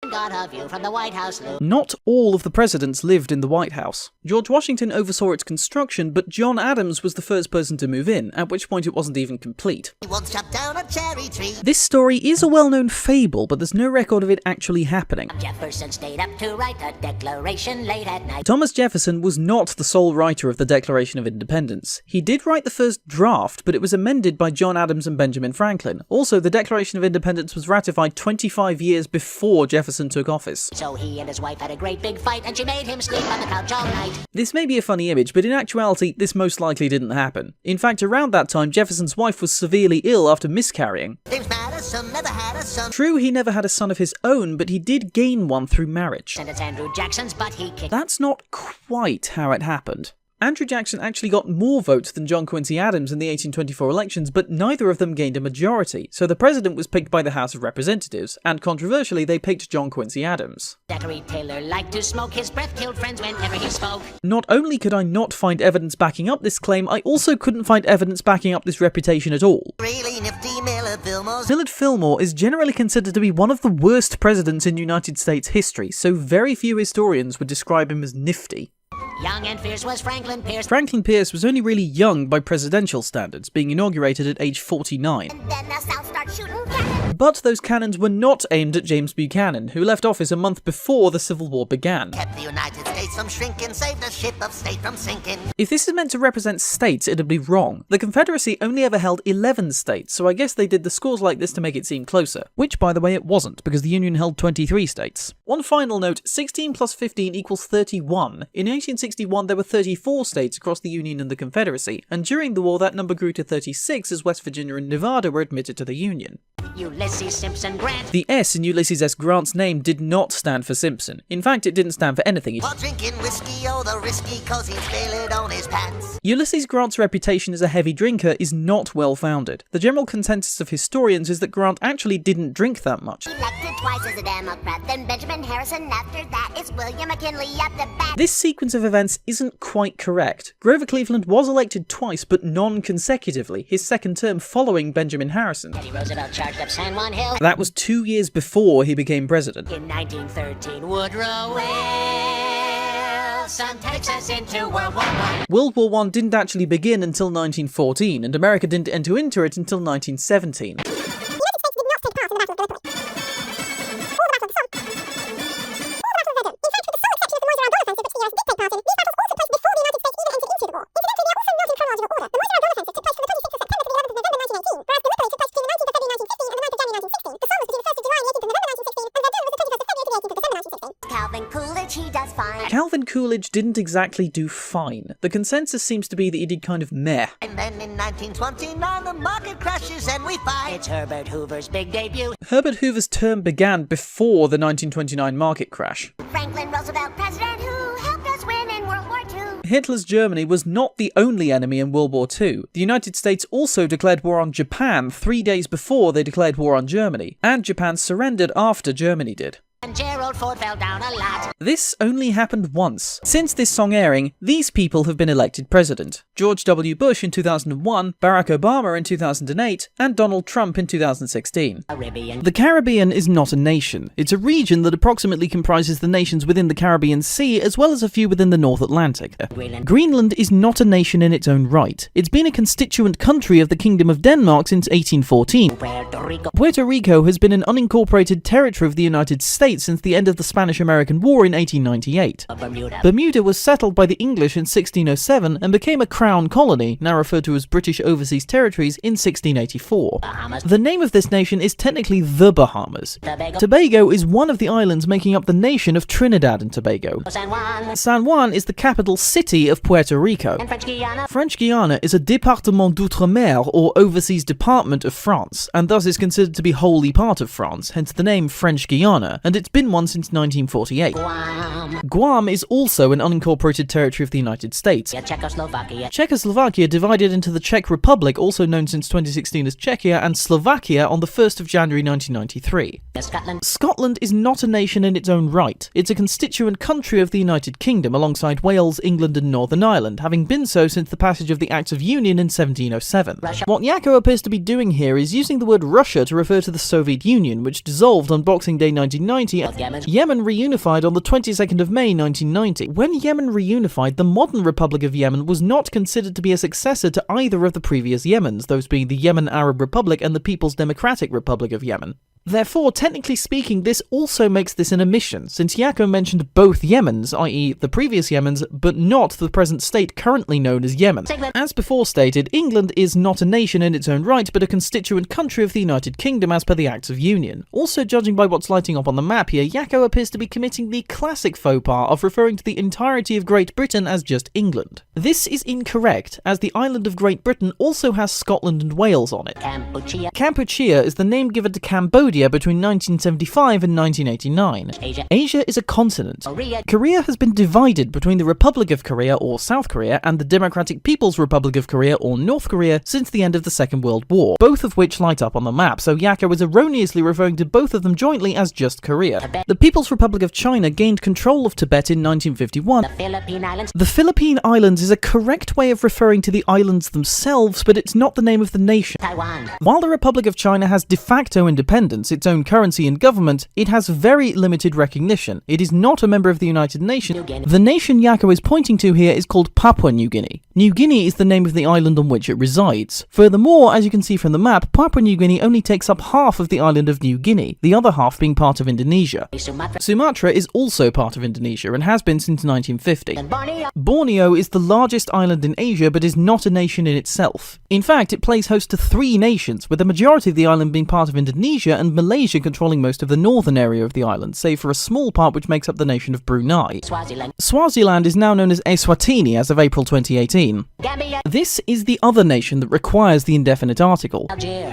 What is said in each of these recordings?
Got a view from the White House. Not all of the presidents lived in the White House. George Washington oversaw its construction, but John Adams was the first person to move in, at which point it wasn't even complete. He once chopped down a cherry tree. This story is a well-known fable, but there's no record of it actually happening. Jefferson stayed up to write a declaration late at night. Thomas Jefferson was not the sole writer of the Declaration of Independence. He did write the first draft, but it was amended by John Adams and Benjamin Franklin. Also, the Declaration of Independence was ratified 25 years before Jefferson took office. So he and his wife had a great big fight, and she made him sleep on the couch all night. This may be a funny image, but in actuality, this most likely didn't happen. In fact, around that time, Jefferson's wife was severely ill after miscarrying. James Madison never had a son. True, he never had a son of his own, but he did gain one through marriage. And it's Andrew Jackson's, but he kicked. That's not quite how it happened. Andrew Jackson actually got more votes than John Quincy Adams in the 1824 elections, but neither of them gained a majority, so the president was picked by the House of Representatives, and controversially, they picked John Quincy Adams. Zachary Taylor liked to smoke. His breath killed friends whenever he spoke. Not only could I not find evidence backing up this claim, I also couldn't find evidence backing up this reputation at all. Really nifty Millard Fillmore. Millard Fillmore is generally considered to be one of the worst presidents in United States history, so very few historians would describe him as nifty. Young and fierce was Franklin Pierce. Franklin Pierce was only really young by presidential standards, being inaugurated at age 49. And then the South started shooting cannons. But those cannons were not aimed at James Buchanan, who left office a month before the Civil War began. Kept the United States from shrinking, saved the ship of state from sinking. If this is meant to represent states, it'd be wrong. The Confederacy only ever held 11 states, so I guess they did the scores like this to make it seem closer. Which, by the way, it wasn't, because the Union held 23 states. One final note, 16 plus 15 equals 31. In 1861, there were 34 states across the Union and the Confederacy, and during the war that number grew to 36 as West Virginia and Nevada were admitted to the Union. Ulysses Simpson Grant. The S in Ulysses S. Grant's name did not stand for Simpson. In fact, it didn't stand for anything. While drinking whiskey, oh the risky, cause he'd spill it on his pants. Ulysses Grant's reputation as a heavy drinker is not well founded. The general consensus of historians is that Grant actually didn't drink that much. Elected twice as a Democrat, then Benjamin Harrison. After that, it's William McKinley at the back. This sequence of events isn't quite correct. Grover Cleveland was elected twice, but non-consecutively, his second term following Benjamin Harrison. Teddy Roosevelt charged up San Juan Hill. That was 2 years before he became president. In 1913, Woodrow Wilson takes us into World War I. World War I didn't actually begin until 1914, and America didn't enter into it until 1917. Calvin Coolidge, he does fine. Calvin Coolidge didn't exactly do fine. The consensus seems to be that he did kind of meh. And then in 1929, the market crashes and we fight. It's Herbert Hoover's big debut. Herbert Hoover's term began before the 1929 market crash. Franklin Roosevelt, president who helped us win in World War II. Hitler's Germany was not the only enemy in World War II. The United States also declared war on Japan 3 days before they declared war on Germany, and Japan surrendered after Germany did. And Gerald Ford fell down a lot. This only happened once. Since this song airing, these people have been elected president. George W. Bush in 2001, Barack Obama in 2008, and Donald Trump in 2016. Caribbean. The Caribbean is not a nation. It's a region that approximately comprises the nations within the Caribbean Sea, as well as a few within the North Atlantic. Greenland is not a nation in its own right. It's been a constituent country of the Kingdom of Denmark since 1814. Puerto Rico. Puerto Rico has been an unincorporated territory of the United States since the end of the Spanish-American War in 1898. Bermuda. Bermuda was settled by the English in 1607 and became a crown colony, now referred to as British Overseas Territories, in 1684. Bahamas. The name of this nation is technically the Bahamas. Tobago. Tobago is one of the islands making up the nation of Trinidad and Tobago. San Juan. San Juan is the capital city of Puerto Rico. And French Guiana. French Guiana is a département d'outre-mer, or overseas department of France, and thus is considered to be wholly part of France, hence the name French Guiana, and it's been one since 1948. Guam. Guam is also an unincorporated territory of the United States. Czechoslovakia. Czechoslovakia divided into the Czech Republic, also known since 2016 as Czechia, and Slovakia on the 1st of January 1993. Scotland. Scotland is not a nation in its own right. It's a constituent country of the United Kingdom alongside Wales, England and Northern Ireland, having been so since the passage of the Acts of Union in 1707. Russia. What Yakko appears to be doing here is using the word Russia to refer to the Soviet Union, which dissolved on Boxing Day 1990 Yemen reunified on the 22nd of May 1990. When Yemen reunified, the modern Republic of Yemen was not considered to be a successor to either of the previous Yemens, those being the Yemen Arab Republic and the People's Democratic Republic of Yemen. Therefore, technically speaking, this also makes this an omission, since Jaco mentioned both Yemens, i.e. the previous Yemens, but not the present state currently known as Yemen. As before stated, England is not a nation in its own right, but a constituent country of the United Kingdom as per the Acts of Union. Also, judging by what's lighting up on the map here, Jaco appears to be committing the classic faux pas of referring to the entirety of Great Britain as just England. This is incorrect, as the island of Great Britain also has Scotland and Wales on it. Kampuchea is the name given to Cambodia between 1975 and 1989. Asia is a continent. Korea has been divided between the Republic of Korea, or South Korea, and the Democratic People's Republic of Korea, or North Korea, since the end of the Second World War, both of which light up on the map, so Jaco is erroneously referring to both of them jointly as just Korea. The People's Republic of China gained control of Tibet in 1951. The Philippine Islands is a correct way of referring to the islands themselves, but it's not the name of the nation. While the Republic of China has de facto independence, its own currency and government, it has very limited recognition. It is not a member of the United Nations. The nation Jaco is pointing to here is called Papua New Guinea. New Guinea is the name of the island on which it resides. Furthermore, as you can see from the map, Papua New Guinea only takes up half of the island of New Guinea, the other half being part of Indonesia. Sumatra is also part of Indonesia and has been since 1950. Borneo is the largest island in Asia but is not a nation in itself. In fact, it plays host to 3 nations, with the majority of the island being part of Indonesia and Malaysia controlling most of the northern area of the island, save for a small part which makes up the nation of Brunei. Swaziland is now known as Eswatini as of April 2018. This is the other nation that requires the indefinite article.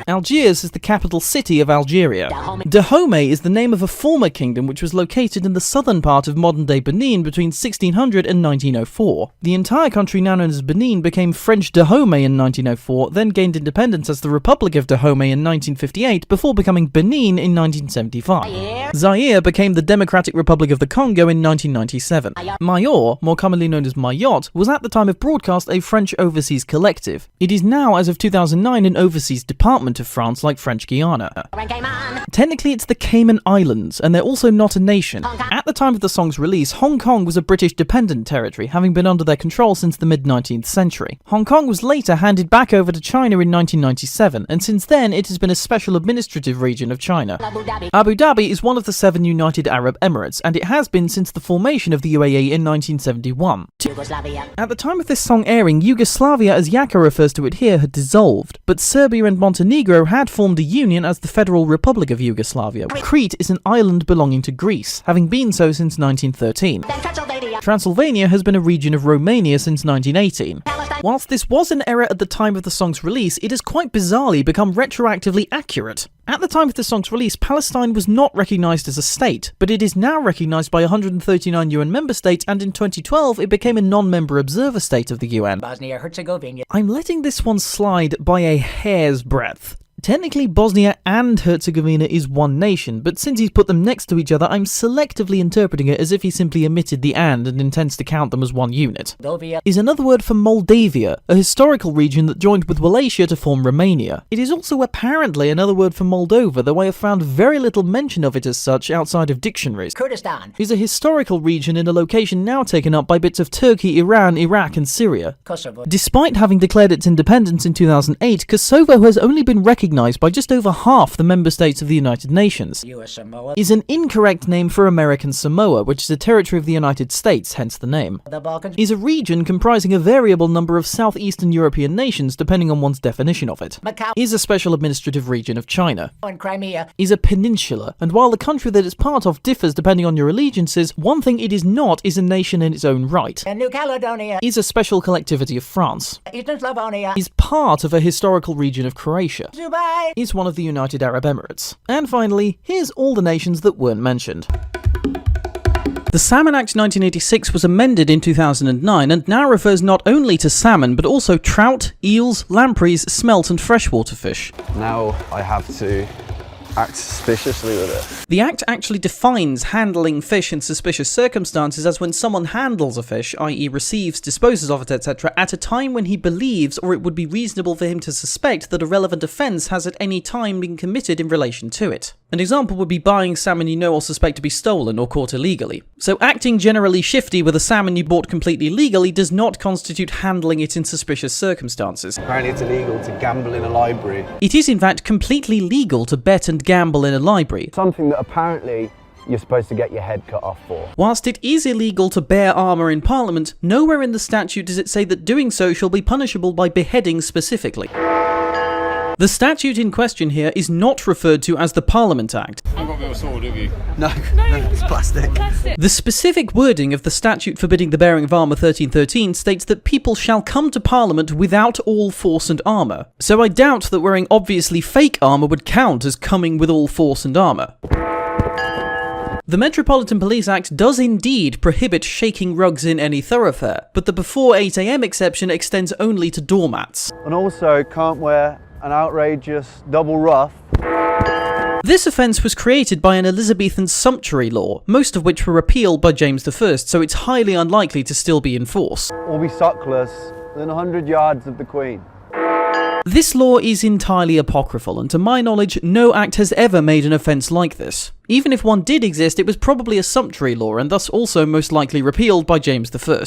Algiers is the capital city of Algeria. Dahomey is the name of a former kingdom which was located in the southern part of modern-day Benin between 1600 and 1904. The entire country now known as Benin became French Dahomey in 1904, then gained independence as the Republic of Dahomey in 1958 before becoming Benin in 1975. Zaire became the Democratic Republic of the Congo in 1997. Mayotte, more commonly known as Mayotte, was at the time of broadcast a French overseas collective. It is now, as of 2009, an overseas department of France like French Guiana. Technically, it's the Cayman Islands, and they're also not a nation. At the time of the song's release, Hong Kong was a British dependent territory, having been under their control since the mid-19th century. Hong Kong was later handed back over to China in 1997, and since then it has been a special administrative region of China. Abu Dhabi is one of the 7 United Arab Emirates, and it has been since the formation of the UAE in 1971. At the time of this song airing, Yugoslavia, as Jaco refers to it here, had dissolved, but Serbia and Montenegro had formed a union as the Federal Republic of Yugoslavia. Crete is an island belonging to Greece, having been so since 1913. Transylvania has been a region of Romania since 1918. Whilst this was an error at the time of the song's release, it has quite bizarrely become retroactively accurate. At the time of the song's release, Palestine was not recognised as a state, but it is now recognised by 139 UN member states, and in 2012 it became a non-member observer state of the UN. Bosnia-Herzegovina. I'm letting this one slide by a hair's breadth. Technically, Bosnia and Herzegovina is one nation, but since he's put them next to each other, I'm selectively interpreting it as if he simply omitted the and intends to count them as one unit. Moldavia. Is another word for Moldavia, a historical region that joined with Wallachia to form Romania. It is also apparently another word for Moldova, though I have found very little mention of it as such outside of dictionaries. Kurdistan. Is a historical region in a location now taken up by bits of Turkey, Iran, Iraq and Syria. Kosovo. Despite having declared its independence in 2008, Kosovo has only been recognized by just over half the member states of the United Nations. US Samoa. Is an incorrect name for American Samoa, which is a territory of the United States, hence the name. The Balkans. Is a region comprising a variable number of southeastern European nations depending on one's definition of it. Macau. Is a special administrative region of China. And Crimea. Is a peninsula, and while the country that it's part of differs depending on your allegiances, one thing it is not is a nation in its own right. And New Caledonia. Is a special collectivity of France. Eastern Slavonia. Is part of a historical region of Croatia. Dubai. Is one of the United Arab Emirates. And finally, here's all the nations that weren't mentioned. The Salmon Act 1986 was amended in 2009 and now refers not only to salmon but also trout, eels, lampreys, smelt and freshwater fish. Now I have to act suspiciously with it. The Act actually defines handling fish in suspicious circumstances as when someone handles a fish, i.e. receives, disposes of it, etc., at a time when he believes or it would be reasonable for him to suspect that a relevant offence has at any time been committed in relation to it. An example would be buying salmon you know or suspect to be stolen or caught illegally. So acting generally shifty with a salmon you bought completely legally does not constitute handling it in suspicious circumstances. Apparently it's illegal to gamble in a library. It is in fact completely legal to bet and gamble in a library. Something that apparently you're supposed to get your head cut off for. Whilst it is illegal to bear armour in Parliament, nowhere in the statute does it say that doing so shall be punishable by beheading specifically. The statute in question here is not referred to as the Parliament Act. You've got a bit of a sword, have you? No, it's plastic. The specific wording of the statute forbidding the bearing of armour 1313 states that people shall come to Parliament without all force and armour. So I doubt that wearing obviously fake armour would count as coming with all force and armour. The Metropolitan Police Act does indeed prohibit shaking rugs in any thoroughfare, but the before 8 AM exception extends only to doormats. And also can't wear an outrageous double ruff. This offence was created by an Elizabethan sumptuary law, most of which were repealed by James I, so it's highly unlikely to still be in force. Or be sockless within 100 yards of the Queen. This law is entirely apocryphal, and to my knowledge, no act has ever made an offence like this. Even if one did exist, it was probably a sumptuary law, and thus also most likely repealed by James I.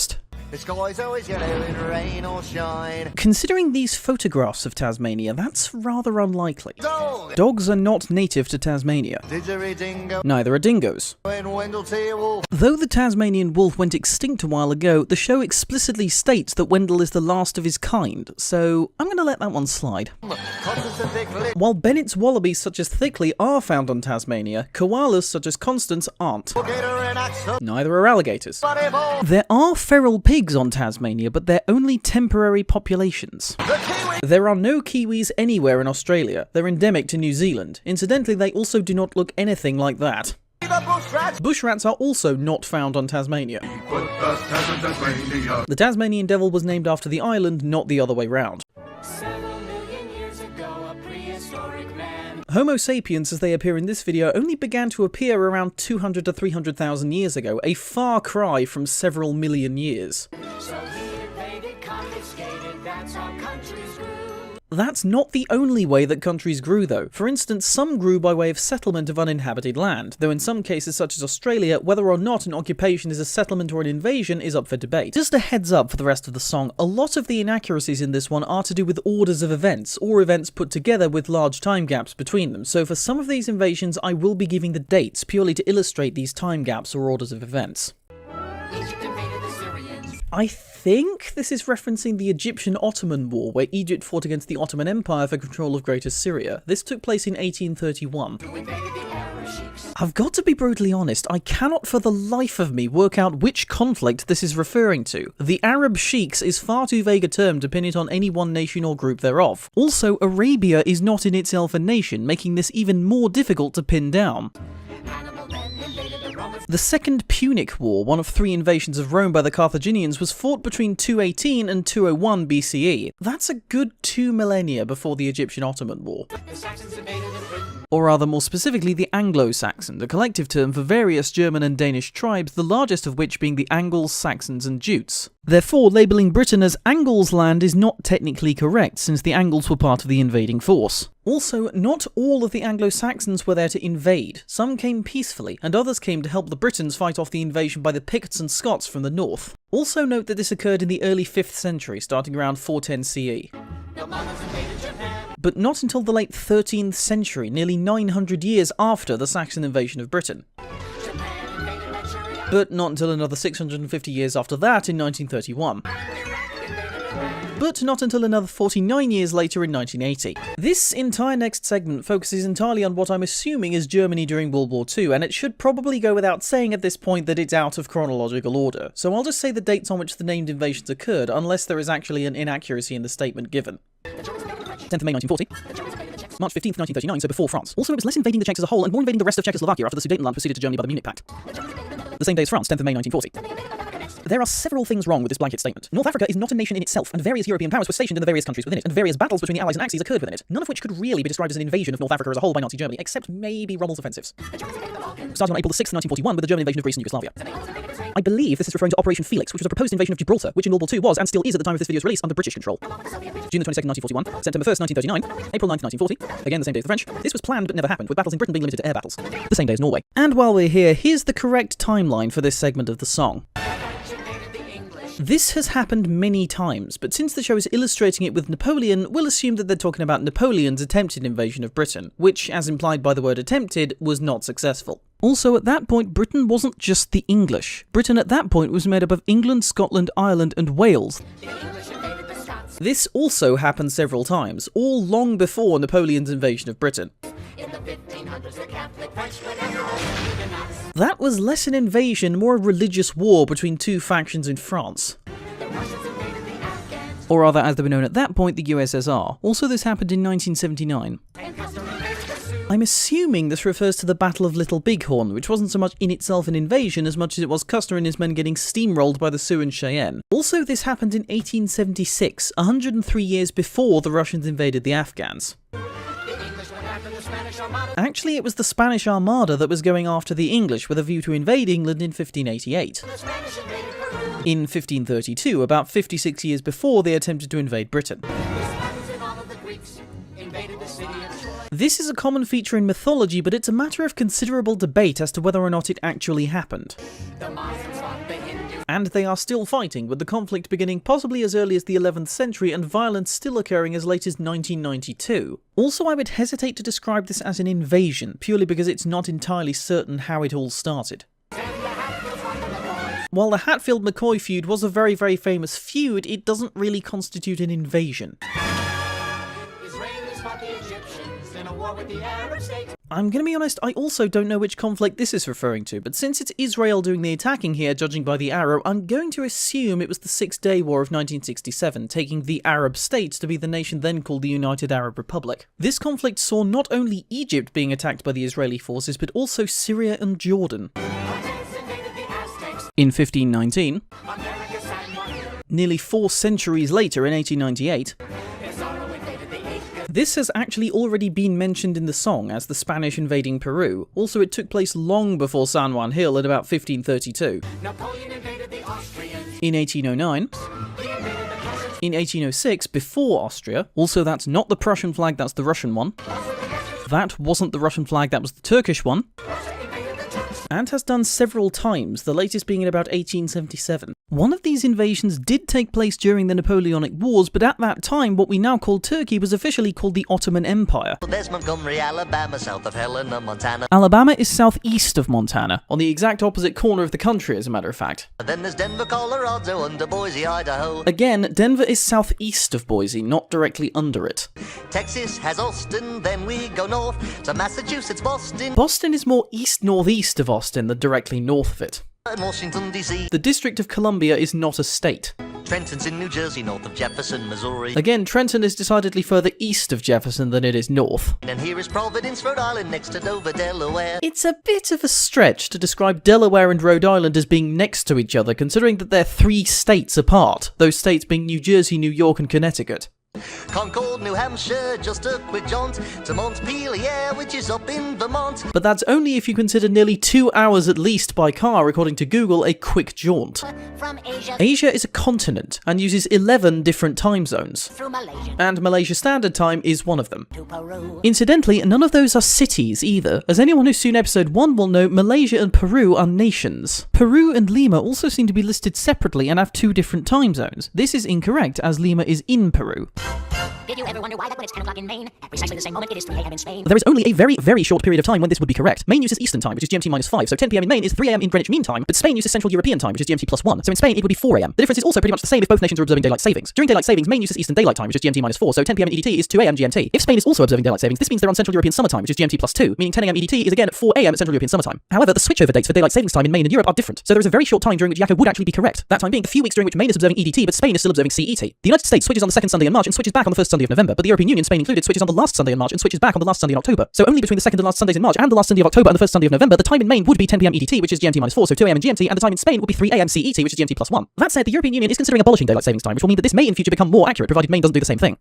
The sky's always yellow in rain or shine. Considering these photographs of Tasmania, that's rather unlikely. Dog! Dogs are not native to Tasmania. Didgeridingo Neither are dingoes. and Wendell T. Wolf. Though the Tasmanian wolf went extinct a while ago, the show explicitly states that Wendell is the last of his kind, so I'm going to let that one slide. Constance and Thick Lip. While Bennett's wallabies such as Thickley are found on Tasmania, koalas such as Constance aren't. Gator and Axel. Neither are alligators. Buddy Ball. There are feral pigs on Tasmania, but they're only temporary populations. The Kiwi. There are no kiwis anywhere in Australia. They're endemic to New Zealand. Incidentally, they also do not look anything like that. The Bush Rat. Bush rats are also not found on Tasmania. The Tasmanian devil was named after the island, not the other way round. Several million years ago, a prehistoric man. Homo sapiens, as they appear in this video, only began to appear around 200 to 300,000 years ago, a far cry from several million years. So he invaded, confiscated, that's how countries grew. That's not the only way that countries grew, though. For instance, some grew by way of settlement of uninhabited land, though in some cases such as Australia, whether or not an occupation is a settlement or an invasion is up for debate. Just a heads up for the rest of the song, a lot of the inaccuracies in this one are to do with orders of events, or events put together with large time gaps between them, so for some of these invasions I will be giving the dates purely to illustrate these time gaps or orders of events. Egypt invaded the Syrians. I think this is referencing the Egyptian-Ottoman War, where Egypt fought against the Ottoman Empire for control of Greater Syria. This took place in 1831. Who invaded the Arab sheiks. I've got to be brutally honest, I cannot for the life of me work out which conflict this is referring to. The Arab sheiks is far too vague a term to pin it on any one nation or group thereof. Also, Arabia is not in itself a nation, making this even more difficult to pin down. Hannibal then invaded the Romans. The Second Punic War, one of 3 invasions of Rome by the Carthaginians, was fought between 218 and 201 BCE. That's a good 2 millennia before the Egyptian-Ottoman War. The Saxons invaded in Britain. Or rather, more specifically, the Anglo-Saxon, a collective term for various German and Danish tribes, the largest of which being the Angles, Saxons and Jutes. Therefore, labelling Britain as Angles land is not technically correct, since the Angles were part of the invading force. Also, not all of the Anglo-Saxons were there to invade. Some came peacefully, and others came to help the Britons fight off the invasion by the Picts and Scots from the north. Also note that this occurred in the early 5th century, starting around 410 CE. The Mongols invaded Japan. But not until the late 13th century, nearly 900 years after the Saxon invasion of Britain. Japan invaded Manchuria. But not until another 650 years after that in 1931. But not until another 49 years later in 1980. This entire next segment focuses entirely on what I'm assuming is Germany during World War II, and it should probably go without saying at this point that it's out of chronological order, so I'll just say the dates on which the named invasions occurred, unless there is actually an inaccuracy in the statement given. 10th of May 1940, March 15th 1939, so before France. Also, it was less invading the Czechs as a whole and more invading the rest of Czechoslovakia after the Sudetenland was ceded to Germany by the Munich Pact. The same day as France, 10th of May 1940. There are several things wrong with this blanket statement. North Africa is not a nation in itself, and various European powers were stationed in the various countries within it, and various battles between the Allies and Axis occurred within it, none of which could really be described as an invasion of North Africa as a whole by Nazi Germany, except maybe Rommel's offensives. Starting on April 6, 1941, with the German invasion of Greece and Yugoslavia. I believe this is referring to Operation Felix, which was a proposed invasion of Gibraltar, which in World War II was, and still is at the time of this video's release, under British control. June the 22nd, 1941, September 1st, 1939, April 9th, 1940, again the same day as the French. This was planned but never happened, with battles in Britain being limited to air battles. The same day as Norway. And while we're here, here's the correct timeline for this segment of the song. This has happened many times, but since the show is illustrating it with Napoleon, we'll assume that they're talking about Napoleon's attempted invasion of Britain, which, as implied by the word attempted, was not successful. Also, at that point, Britain wasn't just the English. Britain at that point was made up of England, Scotland, Ireland, and Wales. This also happened several times, all long before Napoleon's invasion of Britain. That was less an invasion, more a religious war between two factions in France. Or rather, as they were known at that point, the USSR. Also, this happened in 1979. I'm assuming this refers to the Battle of Little Bighorn, which wasn't so much in itself an invasion as much as it was Custer and his men getting steamrolled by the Sioux and Cheyenne. Also, this happened in 1876, 103 years before the Russians invaded the Afghans. Actually, it was the Spanish Armada that was going after the English with a view to invade England in 1588. In 1532, about 56 years before they attempted to invade Britain. This is a common feature in mythology, but it's a matter of considerable debate as to whether or not it actually happened. And they are still fighting, with the conflict beginning possibly as early as the 11th century and violence still occurring as late as 1992. Also, I would hesitate to describe this as an invasion, purely because it's not entirely certain how it all started. While the Hatfield-McCoy feud was a very, very famous feud, it doesn't really constitute an invasion. I'm gonna be honest, I also don't know which conflict this is referring to, but since it's Israel doing the attacking here, judging by the arrow, I'm going to assume it was the Six-Day War of 1967, taking the Arab states to be the nation then called the United Arab Republic. This conflict saw not only Egypt being attacked by the Israeli forces, but also Syria and Jordan. In 1519, nearly 4 centuries later in 1898, this has actually already been mentioned in the song as the Spanish invading Peru. Also, it took place long before San Juan Hill at about 1532. In 1809. In 1806, before Austria. Also, that's not the Prussian flag, that's the Russian one. That wasn't the Russian flag, that was the Turkish one. And has done several times, the latest being in about 1877. One of these invasions did take place during the Napoleonic Wars, but at that time, what we now call Turkey was officially called the Ottoman Empire. There's Montgomery, Alabama, south of Helena, Montana. Alabama is southeast of Montana, on the exact opposite corner of the country, as a matter of fact. Then there's Denver, Colorado, under Boise, Idaho. Again, Denver is southeast of Boise, not directly under it. Texas has Austin, then we go north to Massachusetts, Boston. Boston is more east-northeast of Austin than directly north of it. And Washington, D.C. The District of Columbia is not a state. Trenton's in New Jersey, north of Jefferson, Missouri. Again, Trenton is decidedly further east of Jefferson than it is north. And here is Providence, Rhode Island, next to Dover, Delaware. It's a bit of a stretch to describe Delaware and Rhode Island as being next to each other, considering that they're 3 states apart, those states being New Jersey, New York, and Connecticut. Concord, New Hampshire, just a quick jaunt to Montpelier, which is up in Vermont. But that's only if you consider nearly 2 hours at least by car, according to Google, a quick jaunt. From Asia Asia is a continent and uses 11 different time zones, through Malaysia and Malaysia Standard Time is one of them. to Peru. Incidentally, none of those are cities either. As anyone who's seen episode 1 will know, Malaysia and Peru are nations. Peru and Lima also seem to be listed separately and have 2 different time zones. This is incorrect, as Lima is in Peru. Did you ever wonder why that when it's 10 o'clock in Maine, at precisely the same moment it is 3 a.m. in Spain? There is only a very, very short period of time when this would be correct. Maine uses Eastern Time, which is GMT -5, so 10 p.m. in Maine is 3 a.m. in Greenwich Mean Time, but Spain uses Central European Time, which is GMT +1, so in Spain it would be 4 a.m. The difference is also pretty much the same if both nations are observing daylight savings. During daylight savings, Maine uses Eastern Daylight Time, which is GMT -4, so 10 p.m. in EDT is 2 a.m. GMT. If Spain is also observing daylight savings, this means they're on Central European Summer Time, which is GMT +2, meaning 10 a.m. EDT is again 4 a.m. Central European Summer Time. However, the switchover dates for daylight savings time in Maine and Europe are different, so there is a very short time during which Yakko would actually be correct, that time being the few weeks during which Maine is observing EDT, but Spain is still observing CET. The United States switches on the second Sunday in March and switches back on the first Sunday Sunday of November, but the European Union, Spain included, switches on the last Sunday in March and switches back on the last Sunday in October. So only between the second and last Sundays in March and the last Sunday of October and the first Sunday of November, the time in Maine would be 10 p.m. EDT, which is GMT minus 4, so 2 a.m. in GMT, and the time in Spain would be 3 a.m. CET, which is GMT plus 1. That said, the European Union is considering abolishing daylight savings time, which will mean that this may in future become more accurate, provided Maine doesn't do the same thing.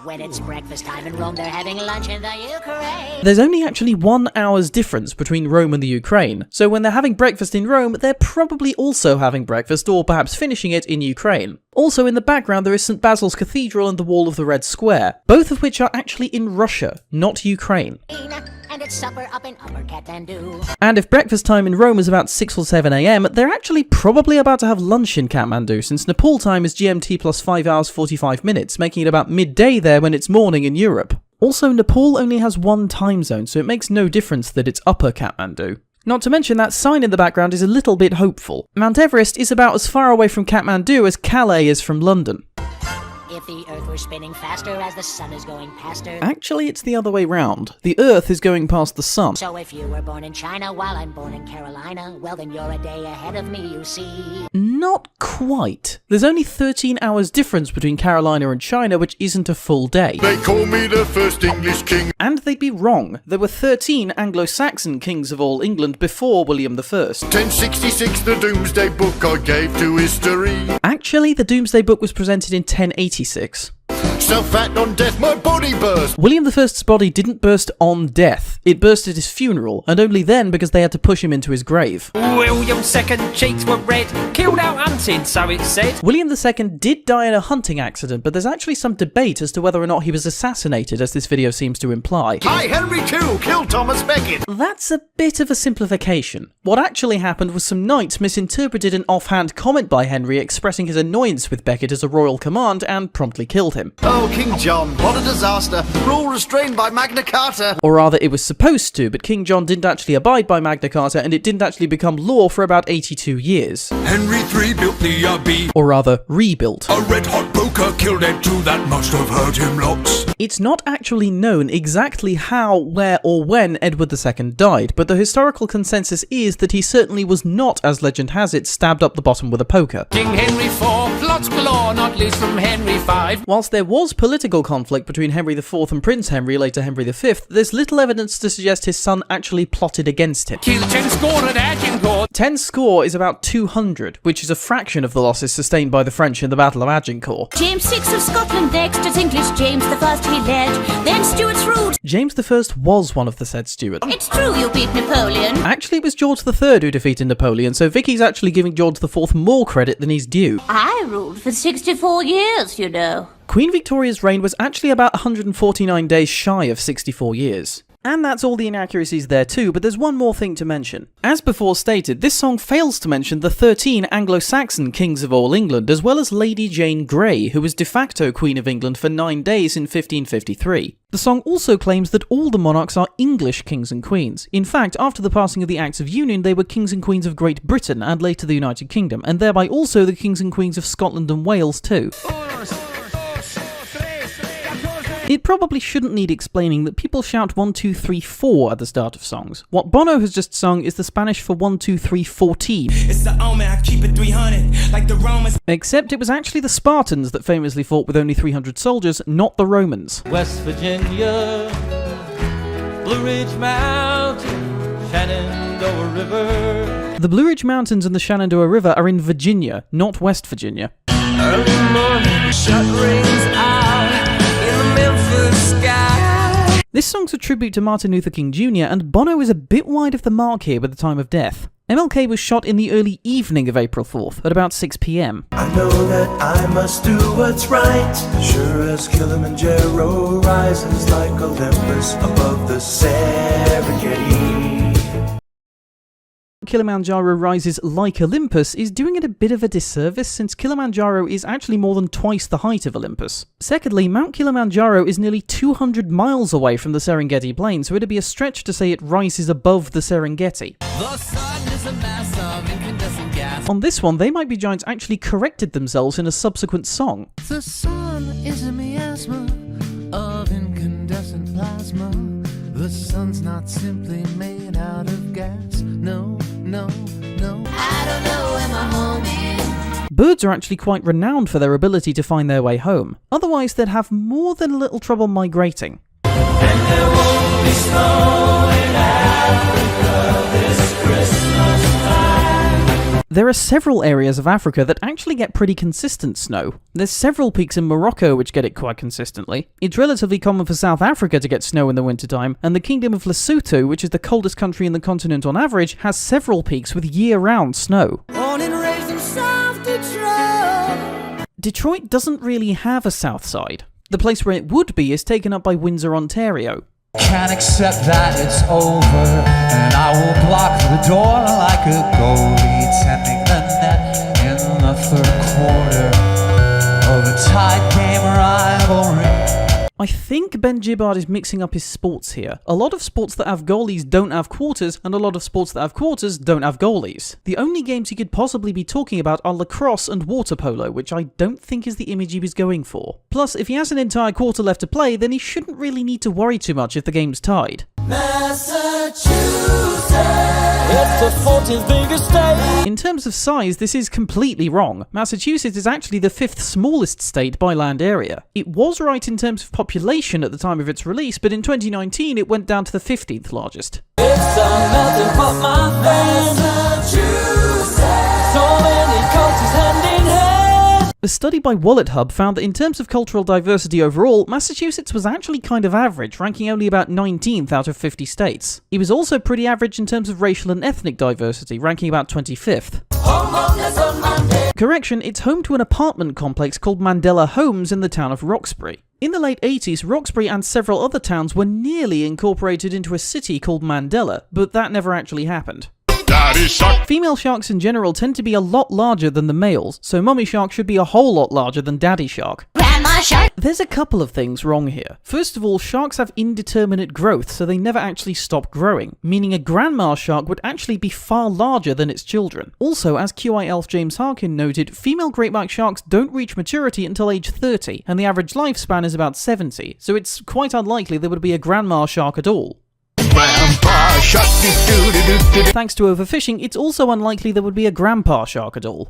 When it's breakfast time in Rome, they're having lunch in the Ukraine. There's only actually 1 hour's difference between Rome and the Ukraine, so when they're having breakfast in Rome, they're probably also having breakfast, or perhaps finishing it, in Ukraine. Also in the background there is St. Basil's Cathedral and the Wall of the Red Square, both of which are actually in Russia, not Ukraine. And it's supper up in Upper Kathmandu. And if breakfast time in Rome is about 6 or 7 a.m, they're actually probably about to have lunch in Kathmandu, since Nepal time is GMT plus 5 hours 45 minutes, making it about midday there when it's morning in Europe. Also, Nepal only has 1 time zone, so it makes no difference that it's Upper Kathmandu. Not to mention that sign in the background is a little bit hopeful. Mount Everest is about as far away from Kathmandu as Calais is from London. If the Earth were spinning faster as the sun is going past her. Actually, it's the other way round. The Earth is going past the sun. So if you were born in China while I'm born in Carolina, well then you're a day ahead of me, you see. Not quite. There's only 13 hours difference between Carolina and China, which isn't a full day. They call me the first English king. And they'd be wrong. There were 13 Anglo-Saxon kings of all England before William I. 1066, the Doomsday Book I gave to history. Actually, the Doomsday Book was presented in 1086. Self-fact on death, my body burst. William I's body didn't burst on death. It burst at his funeral, and only then because they had to push him into his grave. William's second cheeks were red, killed out hunting, so it said. William II did die in a hunting accident, but there's actually some debate as to whether or not he was assassinated, as this video seems to imply. Hi, Henry II killed Thomas Becket. That's a bit of a simplification. What actually happened was some knights misinterpreted an offhand comment by Henry expressing his annoyance with Becket as a royal command and promptly killed him. Oh, King John, what a disaster. Rule restrained by Magna Carta. Or rather, it was supposed to, but King John didn't actually abide by Magna Carta, and it didn't actually become law for about 82 years. Henry III built the Abbey. Or rather, rebuilt. A red-hot poker killed Ed too, that must have hurt him lots. It's not actually known exactly how, where, or when Edward II died, but the historical consensus is that he certainly was not, as legend has it, stabbed up the bottom with a poker. King Henry IV, plots galore, not least from Henry V. Whilst there was political conflict between Henry IV and Prince Henry, later Henry V, there's little evidence to suggest his son actually plotted against him. Killed 10 score at Agincourt. 10 score is about 200, which is a fraction of the losses sustained by the French in the Battle of Agincourt. James VI of Scotland next, as English James I he led, then Stuart's ruled. James I was one of the said Stuarts. It's true you beat Napoleon. Actually, it was George III who defeated Napoleon, so Vicky's actually giving George IV more credit than he's due. I ruled for 64 years, you know. Queen Victoria's reign was actually about 149 days shy of 64 years. And that's all the inaccuracies there too, but there's one more thing to mention. As before stated, this song fails to mention the 13 Anglo-Saxon kings of all England, as well as Lady Jane Grey, who was de facto Queen of England for 9 days in 1553. The song also claims that all the monarchs are English kings and queens. In fact, after the passing of the Acts of Union, they were kings and queens of Great Britain and later the United Kingdom, and thereby also the kings and queens of Scotland and Wales too. It probably shouldn't need explaining that people shout 1, 2, 3, 4 at the start of songs. What Bono has just sung is the Spanish for 1, 2, 3, 14. It's the omen, I keep it 300, like the Romans. Except it was actually the Spartans that famously fought with only 300 soldiers, not the Romans. West Virginia, Blue Ridge Mountain, Shenandoah River. The Blue Ridge Mountains and the Shenandoah River are in Virginia, not West Virginia. Early morning, shut rings out in the Memphis sky. This song's a tribute to Martin Luther King Jr., and Bono is a bit wide of the mark here with the time of death. MLK was shot in the early evening of April 4th, at about 6 p.m. I know that I must do what's right, sure as Kilimanjaro rises like Olympus above the Serengeti. Kilimanjaro rises like Olympus is doing it a bit of a disservice, since Kilimanjaro is actually more than twice the height of Olympus. Secondly, Mount Kilimanjaro is nearly 200 miles away from the Serengeti Plain, so it'd be a stretch to say it rises above the Serengeti. The sun is a mass of incandescent gas. On this one, They Might Be Giants actually corrected themselves in a subsequent song. The sun is a miasma of incandescent plasma. The sun's not simply made out of gas. No, no, no. I don't know where my home is. Birds are actually quite renowned for their ability to find their way home. Otherwise, they'd have more than a little trouble migrating. And there won't be snow in Africa this Christmas time. There are several areas of Africa that actually get pretty consistent snow. There's several peaks in Morocco which get it quite consistently. It's relatively common for South Africa to get snow in the wintertime, and the Kingdom of Lesotho, which is the coldest country in the continent on average, has several peaks with year-round snow. Born and raised in South Detroit. Detroit doesn't really have a south side. The place where it would be is taken up by Windsor, Ontario. Can't accept that it's over, and I will block the door like a goalie tending the net in the third quarter of a tight game rivalry. I think Ben Gibbard is mixing up his sports here. A lot of sports that have goalies don't have quarters, and a lot of sports that have quarters don't have goalies. The only games he could possibly be talking about are lacrosse and water polo, which I don't think is the image he was going for. Plus, if he has an entire quarter left to play, then he shouldn't really need to worry too much if the game's tied. Massachusetts. It's the 14th biggest state. In terms of size, this is completely wrong. Massachusetts is actually the 5th smallest state by land area. It was right in terms of population at the time of its release, but in 2019 it went down to the 15th largest. It's a melting pot, my friend. Massachusetts. So many cultures hand in hand. A study by Wallet Hub found that in terms of cultural diversity overall, Massachusetts was actually kind of average, ranking only about 19th out of 50 states. It was also pretty average in terms of racial and ethnic diversity, ranking about 25th. Correction, it's home to an apartment complex called Mandela Homes in the town of Roxbury. In the late 80s, Roxbury and several other towns were nearly incorporated into a city called Mandela, but that never actually happened. Female sharks in general tend to be a lot larger than the males, so mummy shark should be a whole lot larger than daddy shark. Grandma shark. There's a couple of things wrong here. First of all, sharks have indeterminate growth, so they never actually stop growing, meaning a grandma shark would actually be far larger than its children. Also, as QI elf James Harkin noted, female greatback sharks don't reach maturity until age 30, and the average lifespan is about 70, so it's quite unlikely there would be a grandma shark at all. Thanks to overfishing, it's also unlikely there would be a grandpa shark at all.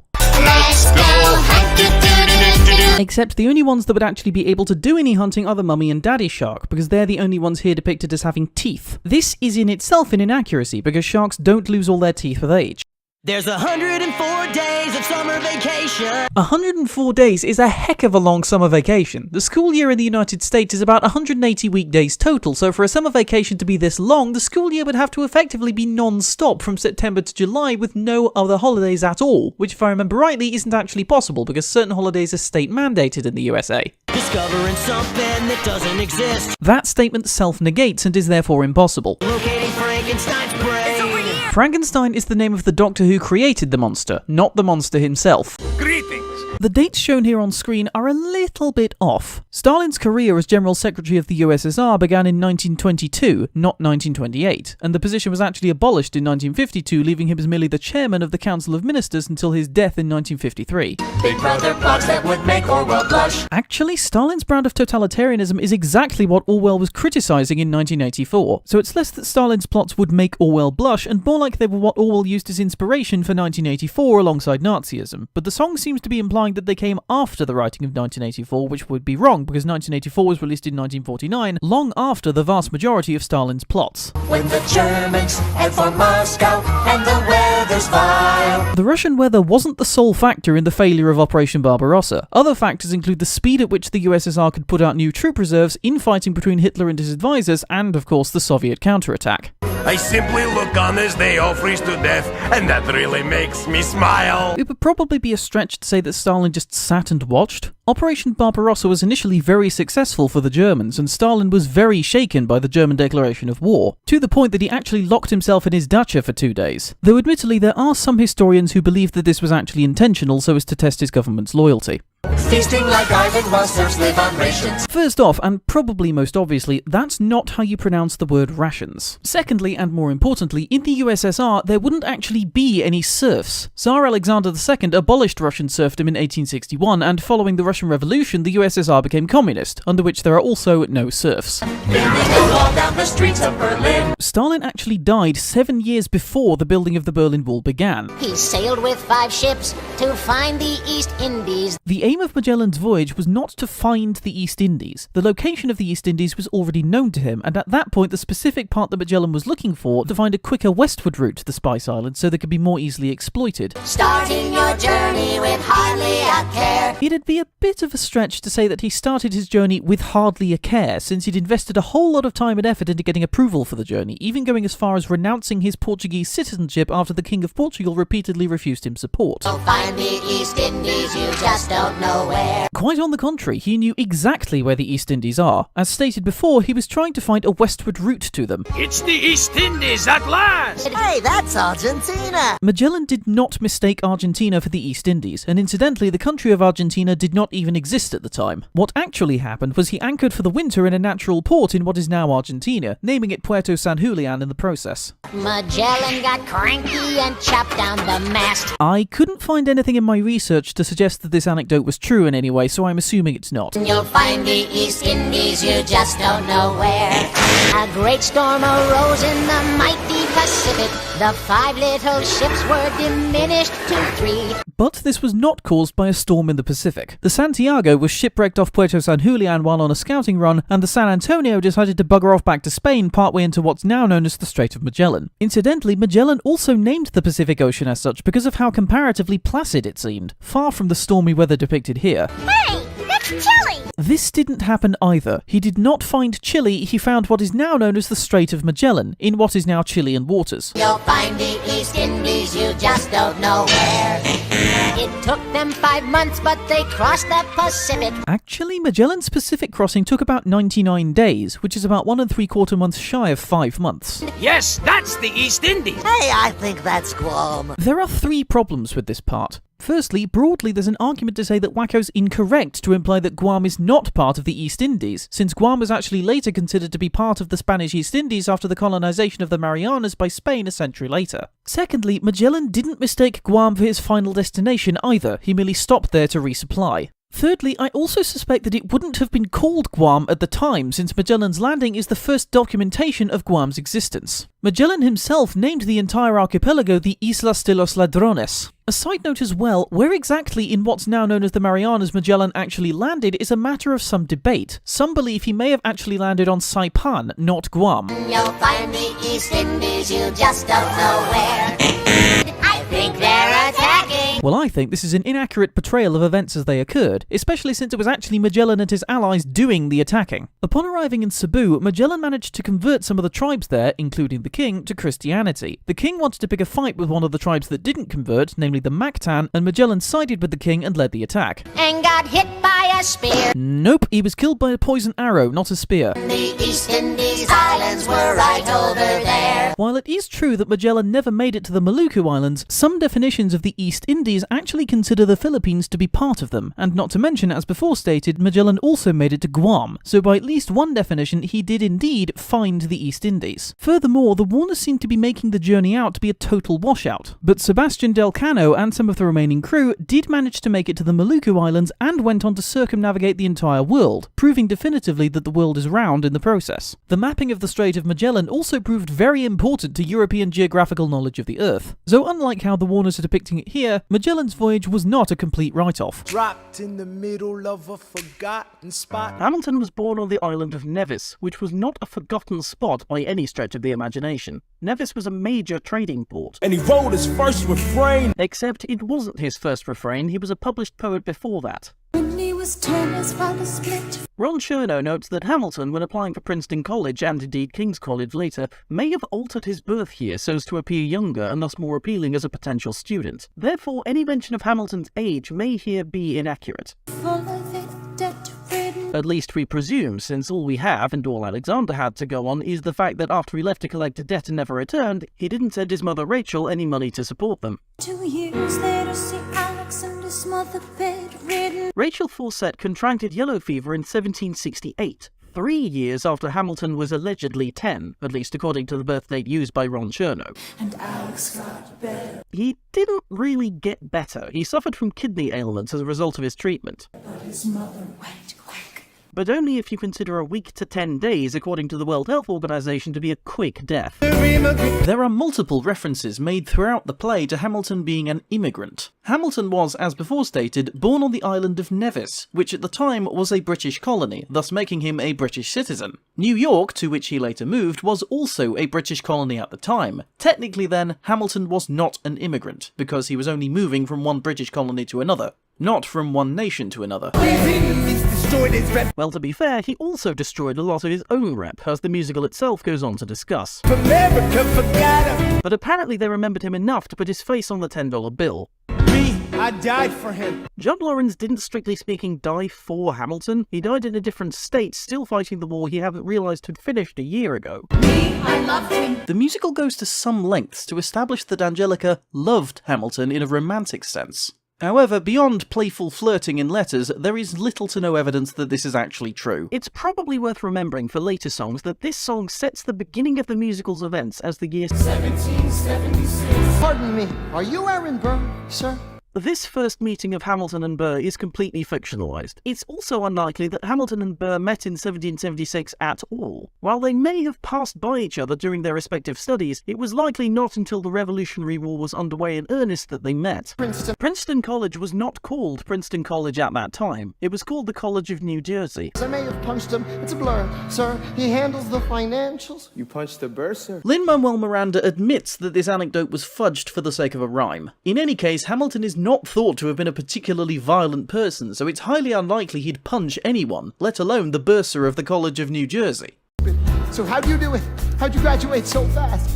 Except the only ones that would actually be able to do any hunting are the mummy and daddy shark, because they're the only ones here depicted as having teeth. This is in itself an inaccuracy, because sharks don't lose all their teeth with age. There's 104 days of summer vacation. 104 days is a heck of a long summer vacation. The school year in the United States is about 180 weekdays total, so for a summer vacation to be this long, the school year would have to effectively be non-stop from September to July with no other holidays at all, which if I remember rightly isn't actually possible because certain holidays are state mandated in the USA. Discovering something that doesn't exist. That statement self-negates and is therefore impossible. Locating Frankenstein's brain. It's over here. Frankenstein is the name of the doctor who created the monster, not the monster himself. Greetings. The dates shown here on screen are a little bit off. Stalin's career as General Secretary of the USSR began in 1922, not 1928, and the position was actually abolished in 1952, leaving him as merely the chairman of the Council of Ministers until his death in 1953. Big Brother plots that would make Orwell blush. Actually, Stalin's brand of totalitarianism is exactly what Orwell was criticizing in 1984, so it's less that Stalin's plots would make Orwell blush and more like they were what Orwell used as inspiration for 1984 alongside Nazism, but the song seems to be implying that they came after the writing of 1984, which would be wrong because 1984 was released in 1949, long after the vast majority of Stalin's plots. When the Germans head for Moscow and the weather's vile. The Russian weather wasn't the sole factor in the failure of Operation Barbarossa. Other factors include the speed at which the USSR could put out new troop reserves, infighting between Hitler and his advisors, and of course the Soviet counterattack. I simply look on as they all freeze to death, and that really makes me smile. It would probably be a stretch to say that Stalin just sat and watched. Operation Barbarossa was initially very successful for the Germans, and Stalin was very shaken by the German declaration of war, to the point that he actually locked himself in his dacha for 2 days. Though admittedly there are some historians who believe that this was actually intentional so as to test his government's loyalty. feasting like island monsters live on rations. First off, and probably most obviously, that's not how you pronounce the word rations. Secondly, and more importantly, in the USSR, there wouldn't actually be any serfs. Tsar Alexander II abolished Russian serfdom in 1861, and following the Russian Revolution, the USSR became communist, under which there are also no serfs. All down the streets of Berlin. Stalin actually died 7 years before the building of the Berlin Wall began. He sailed with 5 ships to find the East Indies. The aim of Magellan's voyage was not to find the East Indies. The location of the East Indies was already known to him, and at that point the specific part that Magellan was looking for to find a quicker westward route to the Spice Islands so they could be more easily exploited. Starting your journey with hardly a care. It'd be a bit of a stretch to say that he started his journey with hardly a care, since he'd invested a whole lot of time and effort into getting approval for the journey, even going as far as renouncing his Portuguese citizenship after the King of Portugal repeatedly refused him support. You'll find the East Indies, you just don't know where. Quite on the contrary, he knew exactly where the East Indies are. As stated before, he was trying to find a westward route to them. It's the East Indies at last! Hey, that's Argentina! Magellan did not mistake Argentina for the East Indies, and incidentally, the country of Argentina did not even exist at the time. What actually happened was he anchored for the winter in a natural port in what is now Argentina, naming it Puerto San Julian in the process. Magellan got cranky and chopped down the mast. I couldn't find anything in my research to suggest that this anecdote was true in any way, so I'm assuming it's not. You'll find the East Indies, you just don't know where. A great storm arose in the mighty Pacific. The 5 little ships were diminished to 3. But this was not caused by a storm in the Pacific. The Santiago was shipwrecked off Puerto San Julian while on a scouting run, and the San Antonio decided to bugger off back to Spain partway into what's now known as the Strait of Magellan. Incidentally, Magellan also named the Pacific Ocean as such because of how comparatively placid it seemed, far from the stormy weather depicted here. Hey, that's Chile! This didn't happen either. He did not find Chile, he found what is now known as the Strait of Magellan, in what is now Chilean waters. You'll find the East Indies, you just don't know where. It took them 5 months, but they crossed the Pacific. Actually, Magellan's Pacific crossing took about 99 days, which is about 1 3/4 months shy of 5 months. Yes, that's the East Indies! Hey, I think that's Guam. There are 3 problems with this part. Firstly, broadly, there's an argument to say that Wacko's incorrect to imply that Guam is not part of the East Indies, since Guam was actually later considered to be part of the Spanish East Indies after the colonization of the Marianas by Spain a century later. Secondly, Magellan didn't mistake Guam for his final destination either, he merely stopped there to resupply. Thirdly, I also suspect that it wouldn't have been called Guam at the time, since Magellan's landing is the first documentation of Guam's existence. Magellan himself named the entire archipelago the Islas de los Ladrones. A side note as well, where exactly in what's now known as the Marianas Magellan actually landed is a matter of some debate. Some believe he may have actually landed on Saipan, not Guam. You'll find the East Indies, you just don't know where. I think they're attacking. Well, I think this is an inaccurate portrayal of events as they occurred, especially since it was actually Magellan and his allies doing the attacking. Upon arriving in Cebu, Magellan managed to convert some of the tribes there, including the king, to Christianity. The king wanted to pick a fight with one of the tribes that didn't convert, namely the Mactan, and Magellan sided with the king and led the attack. And got hit by a spear. Nope, he was killed by a poison arrow, not a spear. The East Indies Islands were right over there. While it is true that Magellan never made it to the Maluku Islands, some definitions of the East Indies actually consider the Philippines to be part of them, and not to mention, as before stated, Magellan also made it to Guam, so by at least one definition he did indeed find the East Indies. Furthermore, the Warners seemed to be making the journey out to be a total washout, but Sebastian Del Cano and some of the remaining crew did manage to make it to the Maluku Islands and went on to circumnavigate the entire world, proving definitively that the world is round in the process. The mapping of the Strait of Magellan also proved very important to European geographical knowledge of the Earth, so unlike how the Warners are depicting it here, Magellan's voyage was not a complete write-off. Dropped in the middle of a forgotten spot. Hamilton was born on the island of Nevis, which was not a forgotten spot by any stretch of the imagination. Nevis was a major trading port. And he wrote his first refrain. Except it wasn't his first refrain, he was a published poet before that. Ron Chernow notes that Hamilton, when applying for Princeton College, and indeed King's College later, may have altered his birth year so as to appear younger and thus more appealing as a potential student. Therefore, any mention of Hamilton's age may here be inaccurate. Full of it, debt-ridden At least we presume, since all we have, and all Alexander had to go on, is the fact that after he left to collect a debt and never returned, he didn't send his mother Rachel any money to support them. 2 years later, see Alex and his mother bedridden. Rachel Fawcett contracted yellow fever in 1768. 3 years after Hamilton was allegedly 10, at least according to the birth date used by Ron Chernow. And Alex got better. He didn't really get better. He suffered from kidney ailments as a result of his treatment. But his mother went quick. But only if you consider a week to 10 days, according to the World Health Organization, to be a quick death. There are multiple references made throughout the play to Hamilton being an immigrant. Hamilton was, as before stated, born on the island of Nevis, which at the time was a British colony, thus making him a British citizen. New York, to which he later moved, was also a British colony at the time. Technically then, Hamilton was not an immigrant, because he was only moving from one British colony to another, not from one nation to another. Well, to be fair, he also destroyed a lot of his own rep, as the musical itself goes on to discuss. America forgot him. But apparently they remembered him enough to put his face on the $10 bill. I died for him. John Laurens didn't strictly speaking die for Hamilton. He died in a different state, still fighting the war he hadn't realised had finished a year ago. I loved him. The musical goes to some lengths to establish that Angelica loved Hamilton in a romantic sense. However, beyond playful flirting in letters, there is little to no evidence that this is actually true. It's probably worth remembering for later songs that this song sets the beginning of the musical's events as the year 1776. Pardon me, are you Aaron Burr, sir? This first meeting of Hamilton and Burr is completely fictionalised. It's also unlikely that Hamilton and Burr met in 1776 at all. While they may have passed by each other during their respective studies, it was likely not until the Revolutionary War was underway in earnest that they met. Princeton College was not called Princeton College at that time. It was called the College of New Jersey. I may have punched him. It's a blur, sir. He handles the financials. You punched the Burr, sir? Lin-Manuel Miranda admits that this anecdote was fudged for the sake of a rhyme. In any case, Hamilton is not thought to have been a particularly violent person, so it's highly unlikely he'd punch anyone, let alone the bursar of the College of New Jersey. So how'd you do it? How'd you graduate so fast?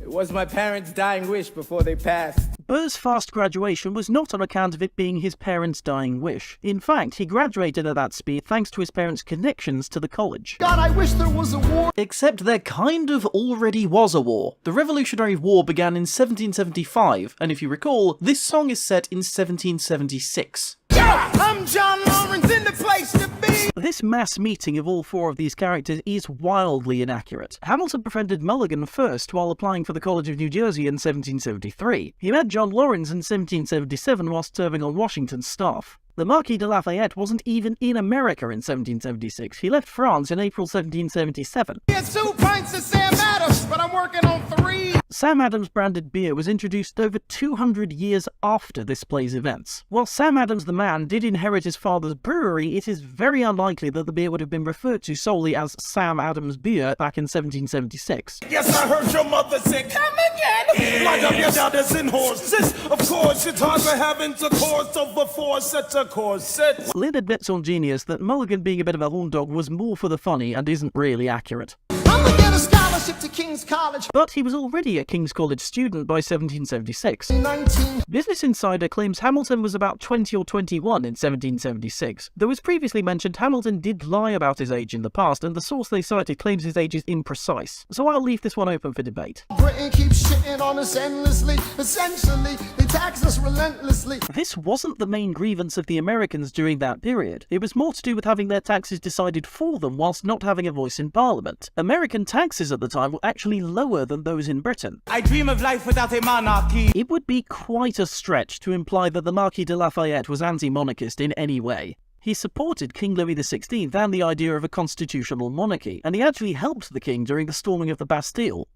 It was my parents' dying wish before they passed. Burr's fast graduation was not on account of it being his parents' dying wish. In fact, he graduated at that speed thanks to his parents' connections to the college. God, I wish there was a war. Except there kind of already was a war. The Revolutionary War began in 1775, and if you recall, this song is set in 1776. I'm John Laurens in the place to be. This mass meeting of all four of these characters is wildly inaccurate. Hamilton befriended Mulligan first while applying for the College of New Jersey in 1773. He met John Laurens in 1777 whilst serving on Washington's staff. The Marquis de Lafayette wasn't even in America in 1776. He left France in April 1777. Here's 2 pints of Sam Adams, but I'm working on 3. Sam Adams branded beer was introduced over 200 years after this play's events. While Sam Adams the man did inherit his father's brewery, it is very unlikely that the beer would have been referred to solely as Sam Adams beer back in 1776. Yes, I heard your mother say, come again. Like up your daughters and horses. Of course, it's hard to have intercourse over 4 sets of corsets. Lynn admits on Genius that Mulligan being a bit of a horn dog was more for the funny and isn't really accurate. I'm gonna get a scholarship to King's College. But he was already a King's College student by 1776. 19. Business Insider claims Hamilton was about 20 or 21 in 1776. Though as previously mentioned, Hamilton did lie about his age in the past, and the source they cited claims his age is imprecise. So I'll leave this one open for debate. Britain keeps shitting on us endlessly. Essentially, they tax us relentlessly. This wasn't the main grievance of the Americans during that period. It was more to do with having their taxes decided for them whilst not having a voice in Parliament. American taxes at the time were actually lower than those in Britain. I dream of life without a monarchy. It would be quite a stretch to imply that the Marquis de Lafayette was anti-monarchist in any way. He supported King Louis XVI and the idea of a constitutional monarchy, and he actually helped the king during the storming of the Bastille.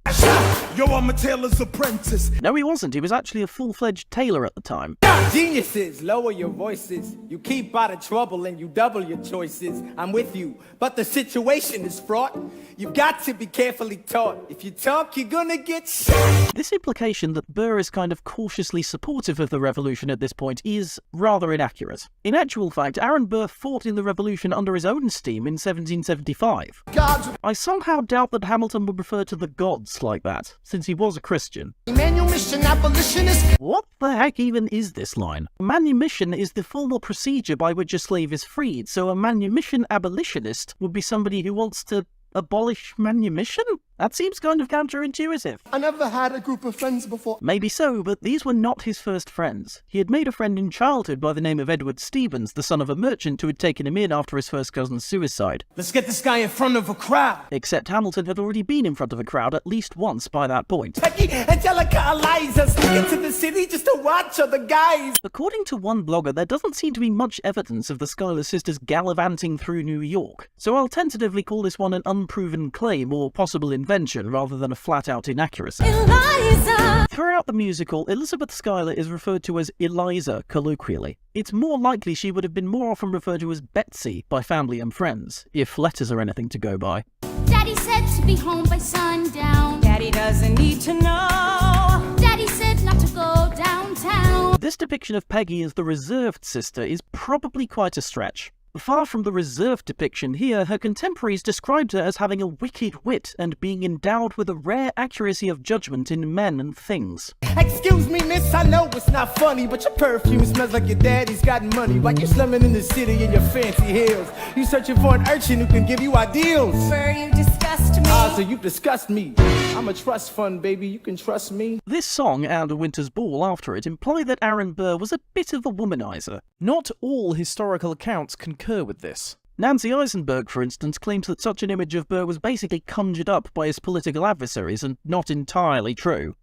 Yo, I'm a tailor's apprentice. No, he wasn't. He was actually a full-fledged tailor at the time. Geniuses, lower your voices. You keep out of trouble and you double your choices. I'm with you, but the situation is fraught. You've got to be carefully taught. If you talk, you're gonna get shot. This implication that Burr is kind of cautiously supportive of the revolution at this point is rather inaccurate. In actual fact, Aaron Burr Burr fought in the Revolution under his own steam in 1775. God's I somehow doubt that Hamilton would refer to the gods like that, since he was a Christian. manumission abolitionist. What the heck even is this line? Manumission is the formal procedure by which a slave is freed, so a manumission abolitionist would be somebody who wants to abolish manumission? That seems kind of counterintuitive. I never had a group of friends before. Maybe so, but these were not his first friends. He had made a friend in childhood by the name of Edward Stevens, the son of a merchant who had taken him in after his first cousin's suicide. Let's get this guy in front of a crowd. Except Hamilton had already been in front of a crowd at least once by that point. Becky, Angelica, Eliza, sneak into the city just to watch other guys. According to one blogger, there doesn't seem to be much evidence of the Schuyler sisters gallivanting through New York, so I'll tentatively call this one an unproven claim or possible invention rather than a flat-out inaccuracy. Eliza! Throughout the musical, Elizabeth Schuyler is referred to as Eliza colloquially. It's more likely she would have been more often referred to as Betsy by family and friends, if letters are anything to go by. Daddy said to be home by sundown. Daddy doesn't need to know. Daddy said not to go downtown. This depiction of Peggy as the reserved sister is probably quite a stretch. Far from the reserved depiction here, her contemporaries described her as having a wicked wit and being endowed with a rare accuracy of judgment in men and things. Excuse me, miss, I know it's not funny, but your perfume smells like your daddy's got money. While you slumming in the city in your fancy heels, you searching for an urchin who can give you ideals. Where you disgust me. Ah, so you disgust me. I'm a trust fund, baby, you can trust me. This song, and A Winter's Ball after it, imply that Aaron Burr was a bit of a womanizer. Not all historical accounts concur with this. Nancy Eisenberg, for instance, claims that such an image of Burr was basically conjured up by his political adversaries and not entirely true.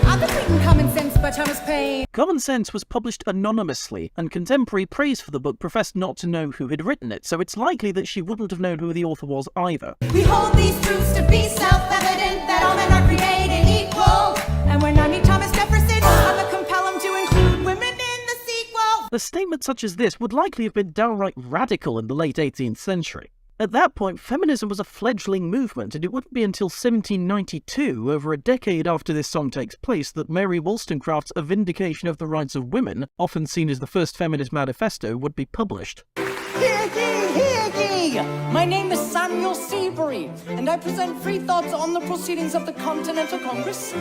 I've been reading Common Sense by Thomas Paine. Common Sense was published anonymously, and contemporary praise for the book professed not to know who had written it, so it's likely that she wouldn't have known who the author was either. We hold these truths to be self-evident, that all men are created equal. And when I meet Thomas Jefferson, I will compel him to include women in the sequel. A statement such as this would likely have been downright radical in the late 18th century. At that point, feminism was a fledgling movement, and it wouldn't be until 1792, over a decade after this song takes place, that Mary Wollstonecraft's A Vindication of the Rights of Women, often seen as the first feminist manifesto, would be published. Hear ye, hear ye! My name is Samuel Seabury, and I present free thoughts on the proceedings of the Continental Congress.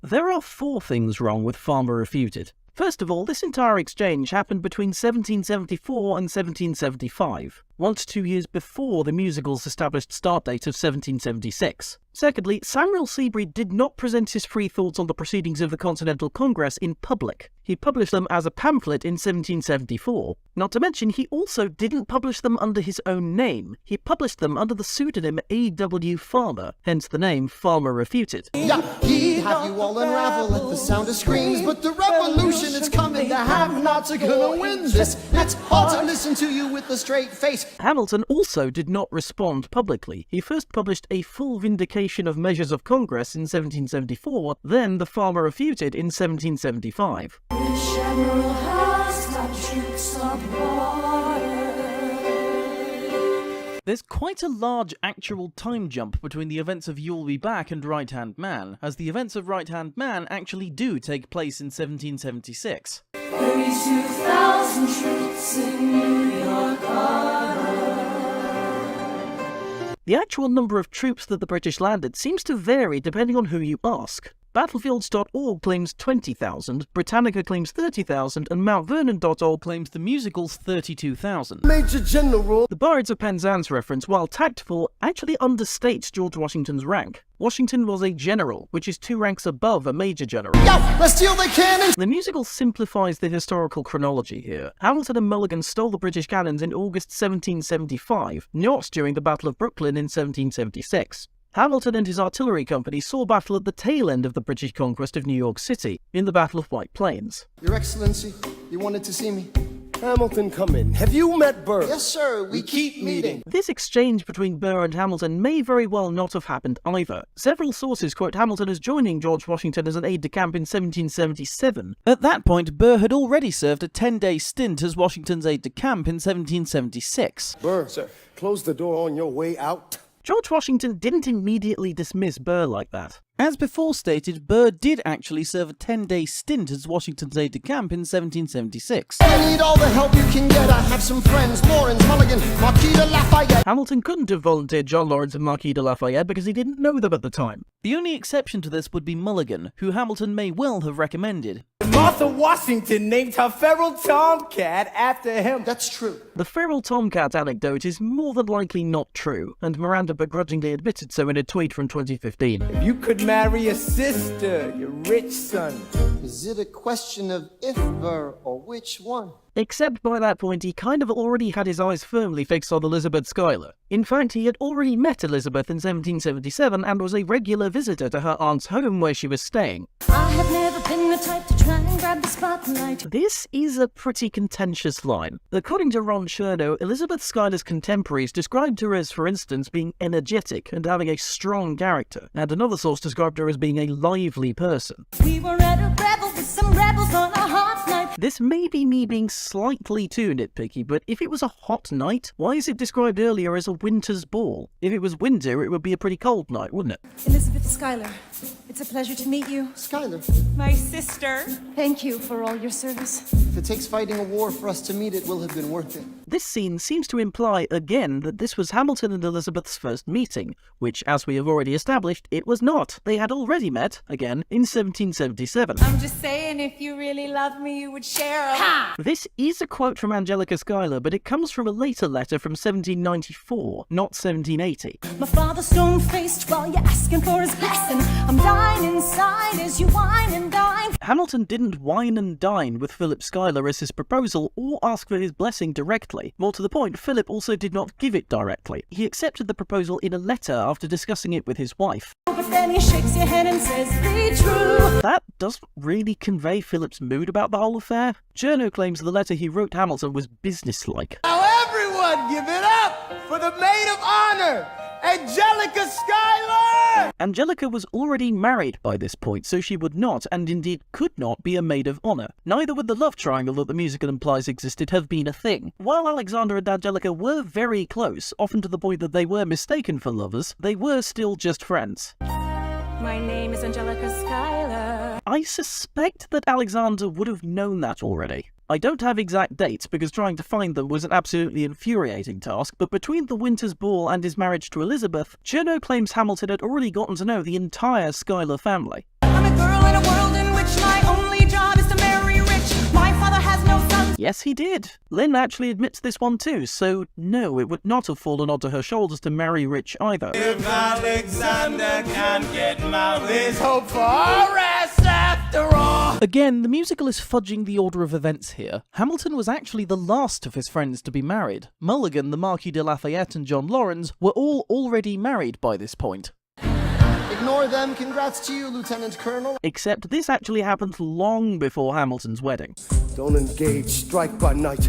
There are 4 things wrong with Farmer Refuted. First of all, this entire exchange happened between 1774 and 1775, 1 to 2 years before the musical's established start date of 1776. Secondly, Samuel Seabury did not present his free thoughts on the proceedings of the Continental Congress in public. He published them as a pamphlet in 1774. Not to mention, he also didn't publish them under his own name. He published them under the pseudonym A.W. Farmer, hence the name Farmer Refuted. Yeah, he'd have you all unravel at the sound of screams, but the revolution is coming. The have-nots are gonna win this. It's hard to listen to you with a straight face. Hamilton also did not respond publicly. He first published a full vindication of measures of Congress in 1774, then the Farmer Refuted in 1775. There's quite a large actual time jump between the events of You'll Be Back and Right Hand Man, as the events of Right Hand Man actually do take place in 1776. 32,000 troops in New York Harbor. The actual number of troops that the British landed seems to vary depending on who you ask. Battlefields.org claims 20,000, Britannica claims 30,000, and Mount Vernon.org claims the musical's 32,000. Major General. The Bards of Penzance reference, while tactful, actually understates George Washington's rank. Washington was a general, which is 2 ranks above a major general. Yo, let's steal the cannons! The musical simplifies the historical chronology here. Hamilton and Mulligan stole the British cannons in August 1775, not during the Battle of Brooklyn in 1776. Hamilton and his artillery company saw battle at the tail end of the British conquest of New York City, in the Battle of White Plains. Your Excellency, you wanted to see me? Hamilton, come in. Have you met Burr? Yes, sir. We keep meeting. This exchange between Burr and Hamilton may very well not have happened either. Several sources quote Hamilton as joining George Washington as an aide-de-camp in 1777. At that point, Burr had already served a 10-day stint as Washington's aide-de-camp in 1776. Burr, sir, close the door on your way out. George Washington didn't immediately dismiss Burr like that. As before stated, Burr did actually serve a 10-day stint as Washington's aide-de-camp in 1776. I need all the help you can get. I have some friends, Lawrence, Mulligan, Marquis de Lafayette. Hamilton couldn't have volunteered John Lawrence and Marquis de Lafayette because he didn't know them at the time. The only exception to this would be Mulligan, who Hamilton may well have recommended. Martha Washington named her feral tomcat after him. That's true. The feral tomcat anecdote is more than likely not true, and Miranda begrudgingly admitted so in a tweet from 2015. If you could marry a sister, your rich son. Is it a question of if, Burr, or which one? Except by that point he kind of already had his eyes firmly fixed on Elizabeth Schuyler. In fact, he had already met Elizabeth in 1777 and was a regular visitor to her aunt's home where she was staying. I have never been the type to try and grab the spotlight. This is a pretty contentious line. According to Ron Chernow, Elizabeth Schuyler's contemporaries described her as, for instance, being energetic and having a strong character, and another source described her as being a lively person. We were at a revel with some rebels on a hot night. This may be me being slightly too nitpicky, but if it was a hot night, why is it described earlier as a winter's ball? If it was winter, it would be a pretty cold night, wouldn't it? Elizabeth Schuyler, it's a pleasure to meet you. Schuyler, My sister. Thank you for all your service. if it takes fighting a war for us to meet, it will have been worth it. This scene seems to imply, again, that this was Hamilton and Elizabeth's first meeting, which, as we have already established, it was not. They had already met, again, in 1777. I'm just saying, if you really love me, you would share a... Ha! This is a quote from Angelica Schuyler, but it comes from a later letter from 1794, not 1780. My father's stone-faced while you're asking for his blessing. I'm dying inside as you whine and dine. Hamilton didn't wine and dine with Philip Schuyler as his proposal or ask for his blessing directly. More to the point, Philip also did not give it directly. He accepted the proposal in a letter after discussing it with his wife. But then he shakes your hand and says, be true. That doesn't really convey Philip's mood about the whole affair. Chernow claims the letter he wrote Hamilton was businesslike. Now everyone give it up for the maid of honor, Angelica Schuyler! Angelica was already married by this point, so she would not, and indeed could not, be a maid of honor. Neither would the love triangle that the musical implies existed have been a thing. While Alexander and Angelica were very close, often to the point that they were mistaken for lovers, they were still just friends. My name is Angelica Schuyler. I suspect that Alexander would have known that already. I don't have exact dates because trying to find them was an absolutely infuriating task, but between the Winter's Ball and his marriage to Elizabeth, Chernow claims Hamilton had already gotten to know the entire Schuyler family. I'm a girl in a world in which my only job is to marry rich. My father has no sons. Yes, he did. Lynn actually admits this one too, so no, it would not have fallen onto her shoulders to marry rich either. If Alexander can get married, there's hope for our ass after all. Again, the musical is fudging the order of events here. Hamilton was actually the last of his friends to be married. Mulligan, the Marquis de Lafayette, and John Lawrence were all already married by this point. Ignore them. Congrats to you, Lieutenant Colonel. Except this actually happened long before Hamilton's wedding. Don't engage, strike by night.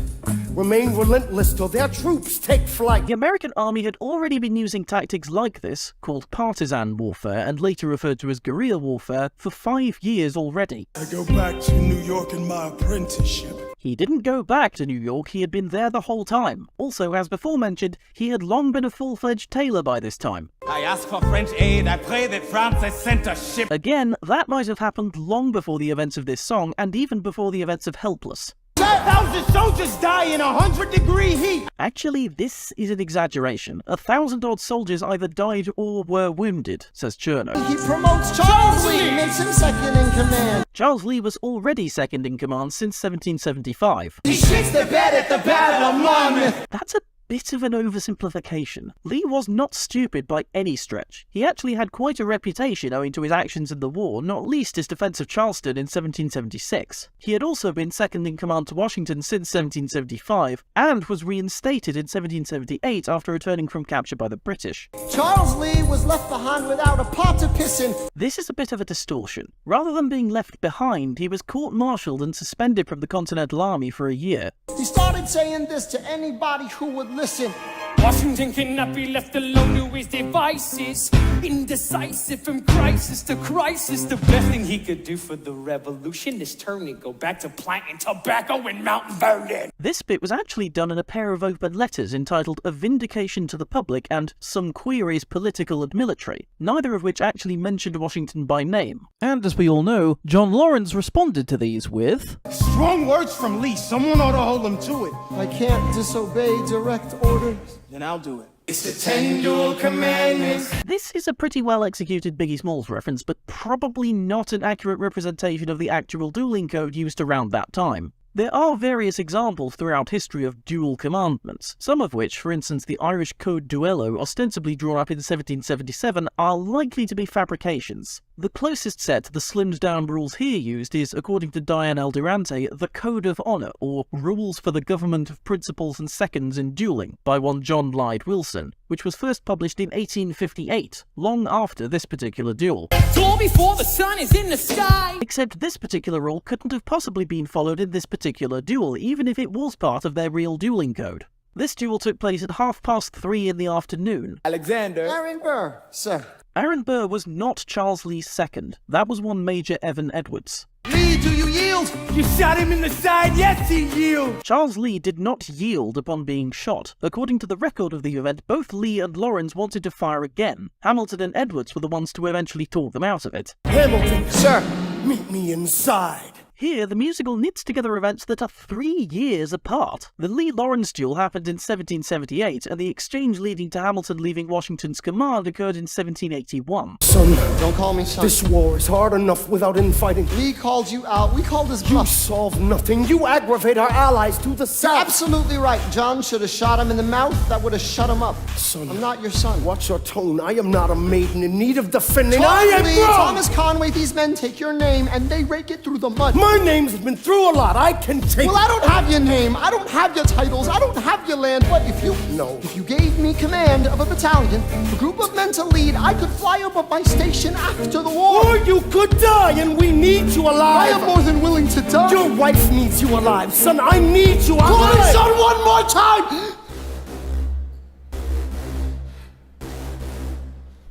Remain relentless till their troops take flight. The American army had already been using tactics like this, called partisan warfare and later referred to as guerrilla warfare, for 5 years already. I go back to New York in my apprenticeship. He didn't go back to New York, he had been there the whole time. Also, as before mentioned, he had long been a full-fledged tailor by this time. I ask for French aid, I pray that France has sent a ship. Again, that might have happened long before the events of this song, and even before the events of Helpless. 1,000 soldiers die in 100-degree heat. Actually, this is an exaggeration. 1,000-odd soldiers either died or were wounded, says Chernow. He promotes Charles Lee, makes him second in command. Charles Lee was already second in command since 1775. He shits the bed at the Battle of Monmouth. That's a bit of an oversimplification. Lee was not stupid by any stretch. He actually had quite a reputation owing to his actions in the war, not least his defense of Charleston in 1776. He had also been second in command to Washington since 1775, and was reinstated in 1778 after returning from capture by the British. Charles Lee was left behind without a pot to piss in. This is a bit of a distortion. Rather than being left behind, he was court-martialed and suspended from the Continental Army for a year. He started saying this to anybody who would Listen. Washington cannot be left alone to his devices. Indecisive from crisis to crisis. The best thing he could do for the revolution is turn and go back to planting tobacco in Mount Vernon. This bit was actually done in a pair of open letters entitled A Vindication to the Public and Some Queries Political and Military, neither of which actually mentioned Washington by name. And as we all know, John Lawrence responded to these with... Strong words from Lee. Someone ought to hold him to it. I can't disobey direct orders. Then I'll do it. It's the 10 dual commandments. This is a pretty well executed Biggie Smalls reference, but probably not an accurate representation of the actual dueling code used around that time. There are various examples throughout history of dual commandments, some of which, for instance the Irish Code Duello, ostensibly drawn up in 1777, are likely to be fabrications. The closest set to the slimmed-down rules here used is, according to Diane L. Durante, the Code of Honour, or Rules for the Government of Principals and Seconds in Dueling, by one John Lyde Wilson, which was first published in 1858, long after this particular duel. Dawn before the sun is in the sky! Except this particular rule couldn't have possibly been followed in this particular duel, even if it was part of their real dueling code. This duel took place at 3:30 in the afternoon. Alexander. Aaron Burr, sir. Aaron Burr was not Charles Lee's second. That was one Major Evan Edwards. Lee, do you yield? You shot him in the side. Yes, he yields. Charles Lee did not yield upon being shot. According to the record of the event, both Lee and Lawrence wanted to fire again. Hamilton and Edwards were the ones to eventually talk them out of it. Hamilton, sir, meet me inside. Here, the musical knits together events that are 3 years apart. The Lee-Lawrence duel happened in 1778, and the exchange leading to Hamilton leaving Washington's command occurred in 1781. Son, don't call me son. This war is hard enough without infighting. Lee called you out. We called his bluff. You solve nothing. You aggravate our allies to the south. You're absolutely right. John should have shot him in the mouth. That would have shut him up. Son, I'm not your son. Watch your tone. I am not a maiden in need of defending. Tom I am Lee, wrong. Thomas Conway, these men take your name and they rake it through the mud. My name's been through a lot. I can take. Well, I don't have your name. I don't have your titles. I don't have your land. But if you gave me command of a battalion, a group of men to lead, I could fly above my station after the war. Or you could die, and we need you alive. I am more than willing to die. Your wife needs you alive, son. I need you alive. Call me son one more time.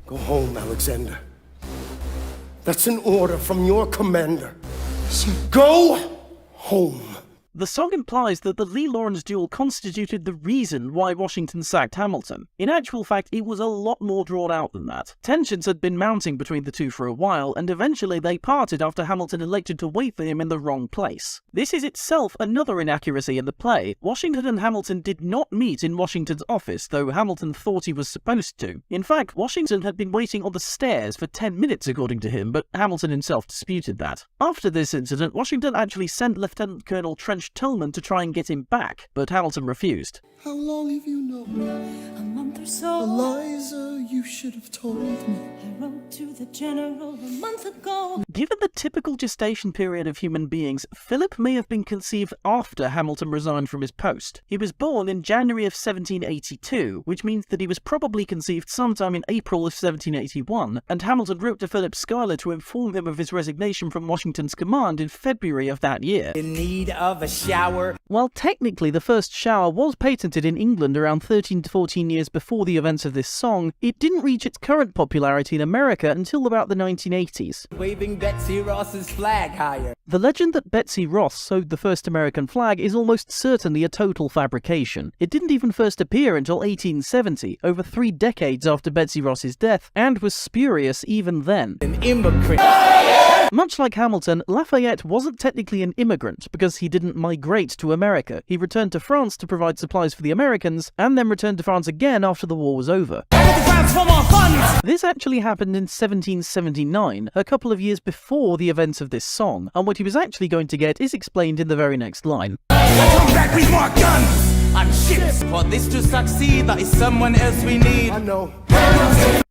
Go home, Alexander. That's an order from your commander. Go home. The song implies that the Lee-Lawrence duel constituted the reason why Washington sacked Hamilton. In actual fact, it was a lot more drawn out than that. Tensions had been mounting between the two for a while, and eventually they parted after Hamilton elected to wait for him in the wrong place. This is itself another inaccuracy in the play. Washington and Hamilton did not meet in Washington's office, though Hamilton thought he was supposed to. In fact, Washington had been waiting on the stairs for 10 minutes according to him, but Hamilton himself disputed that. After this incident, Washington actually sent Lieutenant Colonel Trench Tillman to try and get him back, but Hamilton refused. How long have you known? A month or so. Eliza, you should have told me. I wrote to the general a month ago. Given the typical gestation period of human beings, Philip may have been conceived after Hamilton resigned from his post. He was born in January of 1782, which means that he was probably conceived sometime in April of 1781, and Hamilton wrote to Philip Schuyler to inform him of his resignation from Washington's command in February of that year. In need of a shower. While technically the first shower was patented in England around 13 to 14 years before the events of this song, it didn't reach its current popularity in America until about the 1980s. Waving Betsy Ross's flag higher. The legend that Betsy Ross sewed the first American flag is almost certainly a total fabrication. It didn't even first appear until 1870, over 3 decades after Betsy Ross's death, and was spurious even then. An immigrant. Much like Hamilton, Lafayette wasn't technically an immigrant because he didn't migrate to America. He returned to France to provide supplies for the Americans, and then returned to France again after the war was over. This actually happened in 1779, a couple of years before the events of this song, and what he was actually going to get is explained in the very next line. Come back with more guns and ships. For this to succeed, there is someone else we need. I know.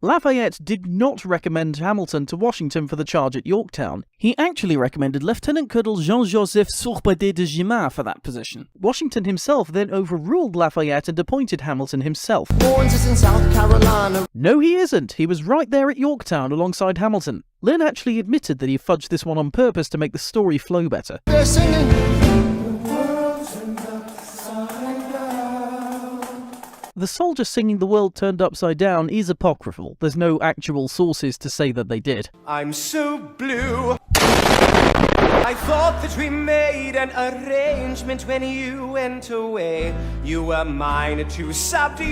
Lafayette did not recommend Hamilton to Washington for the charge at Yorktown. He actually recommended Lieutenant Colonel Jean-Joseph Sourbadet de Gimat for that position. Washington himself then overruled Lafayette and appointed Hamilton himself. Lawrence is in South Carolina. No, he isn't. He was right there at Yorktown alongside Hamilton. Lynn actually admitted that he fudged this one on purpose to make the story flow better. They're singing. The soldier singing "The World Turned Upside Down" is apocryphal. There's no actual sources to say that they did. I'm so blue. I thought that we made an arrangement when you went away. You were mine to subdue.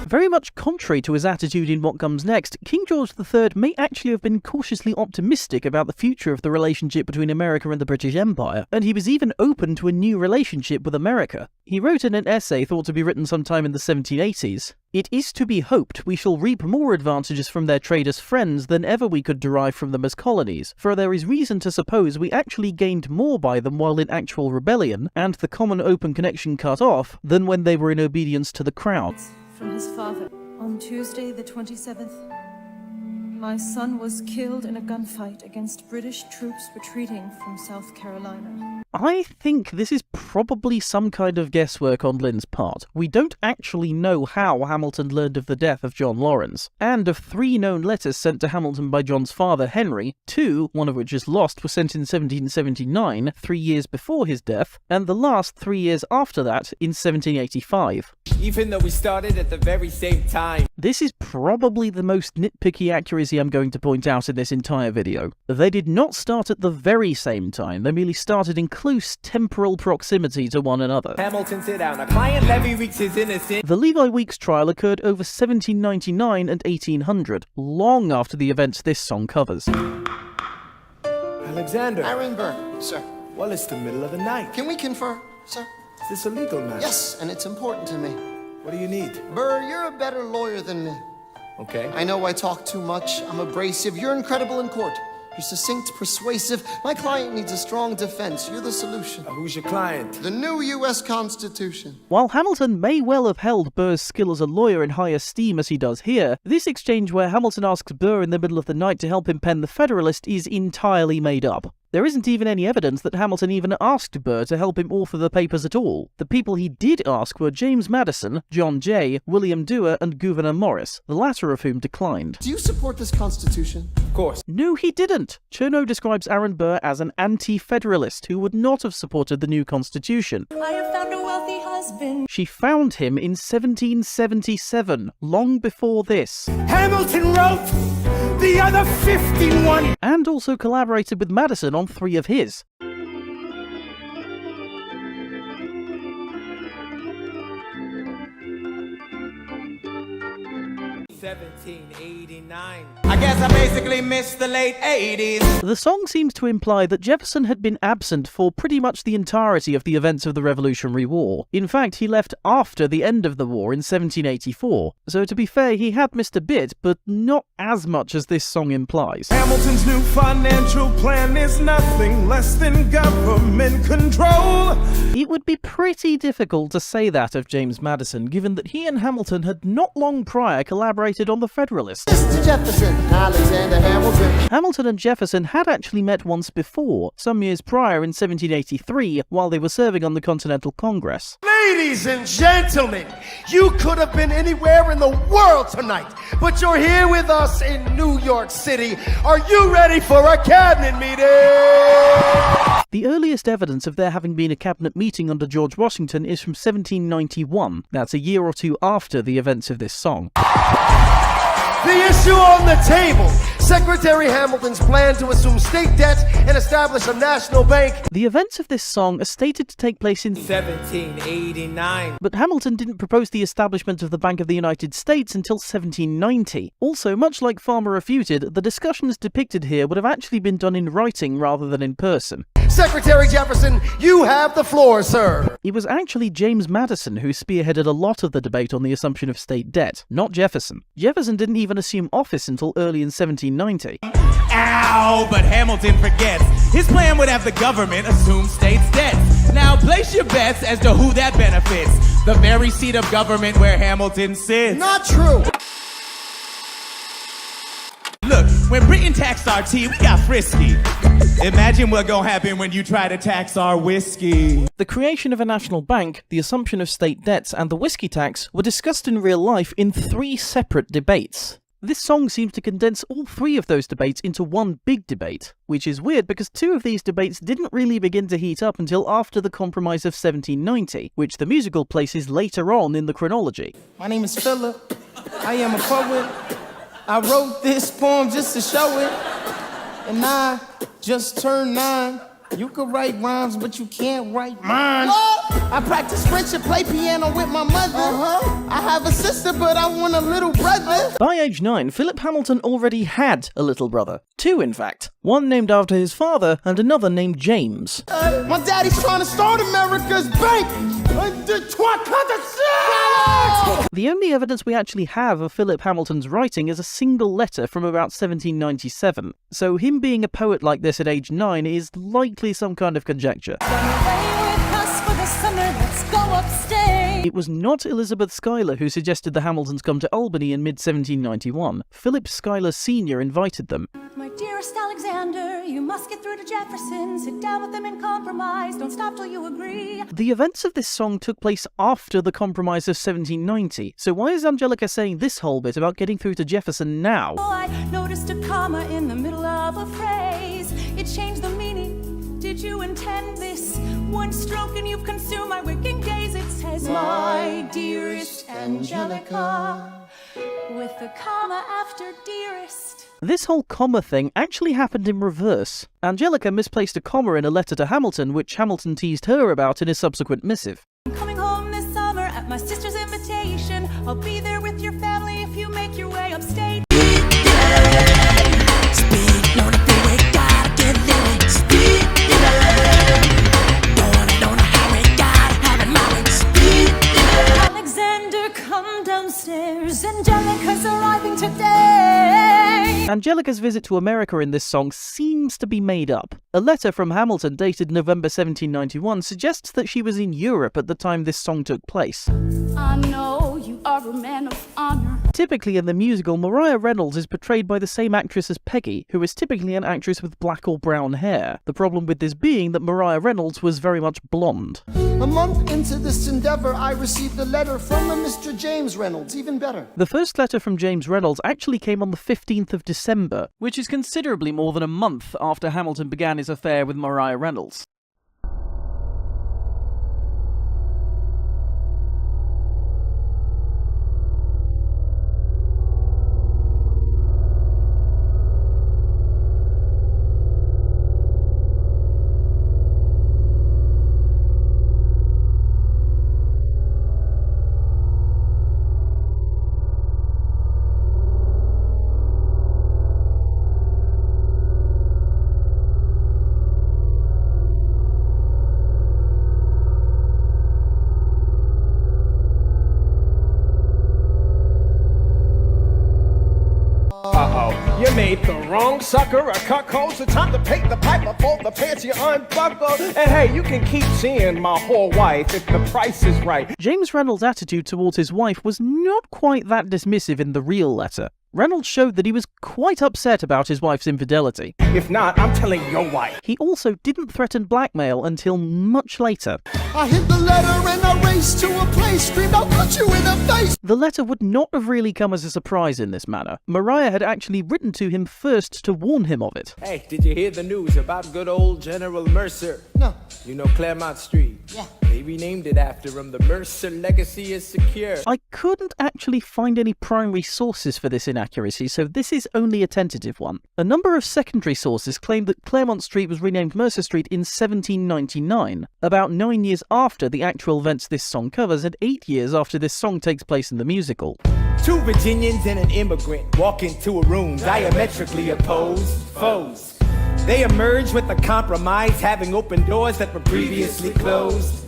Very much contrary to his attitude in what comes next, King George III may actually have been cautiously optimistic about the future of the relationship between America and the British Empire, and he was even open to a new relationship with America. He wrote in an essay thought to be written sometime in the 1780s, "It is to be hoped we shall reap more advantages from their trade as friends than ever we could derive from them as colonies, for there is reason to suppose we actually gained more by them while in actual rebellion, and the common open connection cut off, than when they were in obedience to the crown." From his father. On Tuesday the 27th, my son was killed in a gunfight against British troops retreating from South Carolina. I think this is probably some kind of guesswork on Lynn's part. We don't actually know how Hamilton learned of the death of John Lawrence, and of 3 known letters sent to Hamilton by John's father, Henry, 2, one of which is lost, were sent in 1779, 3 years before his death, and the last 3 years after that, in 1785. Even though we started at the very same time. This is probably the most nitpicky accuracy I'm going to point out in this entire video. They did not start at the very same time, they merely started in close temporal proximity to one another. Hamilton, sit down. A client Levy Weeks is innocent. The Levi Weeks trial occurred over 1799 and 1800, long after the events this song covers. Alexander. Aaron Burr, sir. Well, it's the middle of the night. Can we confer, sir? Is this a legal matter? Yes, and it's important to me. What do you need? Burr, you're a better lawyer than me. Okay. I know I talk too much. I'm abrasive. You're incredible in court. You're succinct, persuasive. My client needs a strong defense. You're the solution. Who's your client? The new U.S. Constitution. While Hamilton may well have held Burr's skill as a lawyer in high esteem as he does here, this exchange where Hamilton asks Burr in the middle of the night to help him pen the Federalist is entirely made up. There isn't even any evidence that Hamilton even asked Burr to help him author the papers at all. The people he did ask were James Madison, John Jay, William Dewar, and Gouverneur Morris, the latter of whom declined. Do you support this Constitution? Of course. No, he didn't. Chernow describes Aaron Burr as an anti-federalist who would not have supported the new Constitution. I have found a wealthy husband. She found him in 1777, long before this. Hamilton wrote the other 51. And also collaborated with Madison on 3 of his. 1789. I guess I basically missed the late 80s. The song seems to imply that Jefferson had been absent for pretty much the entirety of the events of the Revolutionary War. In fact, he left after the end of the war in 1784. So to be fair, he had missed a bit, but not as much as this song implies. Hamilton's new financial plan is nothing less than government control. It would be pretty difficult to say that of James Madison, given that he and Hamilton had not long prior collaborated on the Federalist. Mr. Jefferson, Alexander Hamilton. Hamilton and Jefferson had actually met once before, some years prior in 1783, while they were serving on the Continental Congress. Ladies and gentlemen, you could have been anywhere in the world tonight, but you're here with us in New York City. Are you ready for a cabinet meeting? The earliest evidence of there having been a cabinet meeting under George Washington is from 1791. That's a year or two after the events of this song. The issue on the table, Secretary Hamilton's plan to assume state debt and establish a national bank. The events of this song are stated to take place in 1789. But Hamilton didn't propose the establishment of the Bank of the United States until 1790. Also, much like Farmer refuted, the discussions depicted here would have actually been done in writing rather than in person. Secretary Jefferson, you have the floor, sir. It was actually James Madison who spearheaded a lot of the debate on the assumption of state debt, not Jefferson. Jefferson didn't even assume office until early in 1790. Ow, but Hamilton forgets. His plan would have the government assume states' debts. Now place your bets as to who that benefits. The very seat of government where Hamilton sits. Not true. Look, when Britain taxed our tea, we got frisky. Imagine what's gonna happen when you try to tax our whiskey. The creation of a national bank, the assumption of state debts, and the whiskey tax were discussed in real life in 3 separate debates. This song seems to condense all three of those debates into one big debate, which is weird because two of these debates didn't really begin to heat up until after the Compromise of 1790, which the musical places later on in the chronology. My name is Philip. I am a poet. I wrote this poem just to show it. And I just turned 9. You could write rhymes, but you can't write mine. What? I practice French and play piano with my mother. I have a sister, but I want a little brother. By age 9, Philip Hamilton already had a little brother. 2, in fact. One named after his father, and another named James. My daddy's trying to start America's bank. The only evidence we actually have of Philip Hamilton's writing is a single letter from about 1797, so him being a poet like this at age 9 is likely some kind of conjecture. It was not Elizabeth Schuyler who suggested the Hamiltons come to Albany in mid-1791. Philip Schuyler Sr. invited them. My dearest Alexander, you must get through to Jefferson. Sit down with them and compromise. Don't stop till you agree. The events of this song took place after the Compromise of 1790, so why is Angelica saying this whole bit about getting through to Jefferson now? Oh, I noticed a comma in the middle of a phrase. It changed the meaning. Did you intend this? One stroke and you've consumed my waking days. It says, my dearest Angelica, with the comma after dearest. This whole comma thing actually happened in reverse. Angelica misplaced a comma in a letter to Hamilton, which Hamilton teased her about in his subsequent missive. I'm coming home this summer at my sister's invitation. I'll be there with your family if you make your way upstate. Alexander, come downstairs. Angelica's arriving today. Angelica's visit to America in this song seems to be made up. A letter from Hamilton dated November 1791 suggests that she was in Europe at the time this song took place. I know you are a man of honor. Typically in the musical, Maria Reynolds is portrayed by the same actress as Peggy, who is typically an actress with black or brown hair. The problem with this being that Maria Reynolds was very much blonde. A month into this endeavor, I received a letter from a Mr. James Reynolds, even better. The first letter from James Reynolds actually came on the 15th of December, which is considerably more than a month after Hamilton began his affair with Maria Reynolds. You made the wrong sucker a cuckold, so time to pay the piper for the pants you unbuckled. And hey, you can keep seeing my whore wife if the price is right. James Reynolds' attitude towards his wife was not quite that dismissive in the real letter. Reynolds showed that he was quite upset about his wife's infidelity. If not, I'm telling your wife. He also didn't threaten blackmail until much later. I hit the letter and I raced to a place, screamed, I'll cut you in the face. The letter would not have really come as a surprise in this manner. Maria had actually written to him first to warn him of it. Hey, did you hear the news about good old General Mercer? No. You know Claremont Street? Yeah. They renamed it after him. The Mercer legacy is secure. I couldn't actually find any primary sources for this inaccuracy, so this is only a tentative one. A number of secondary sources claim that Claremont Street was renamed Mercer Street in 1799, about 9 years after the actual events this song covers and 8 years after this song takes place in the musical. Two Virginians and an immigrant walk into a room diametrically opposed foes. They emerge with a compromise, having opened doors that were previously closed.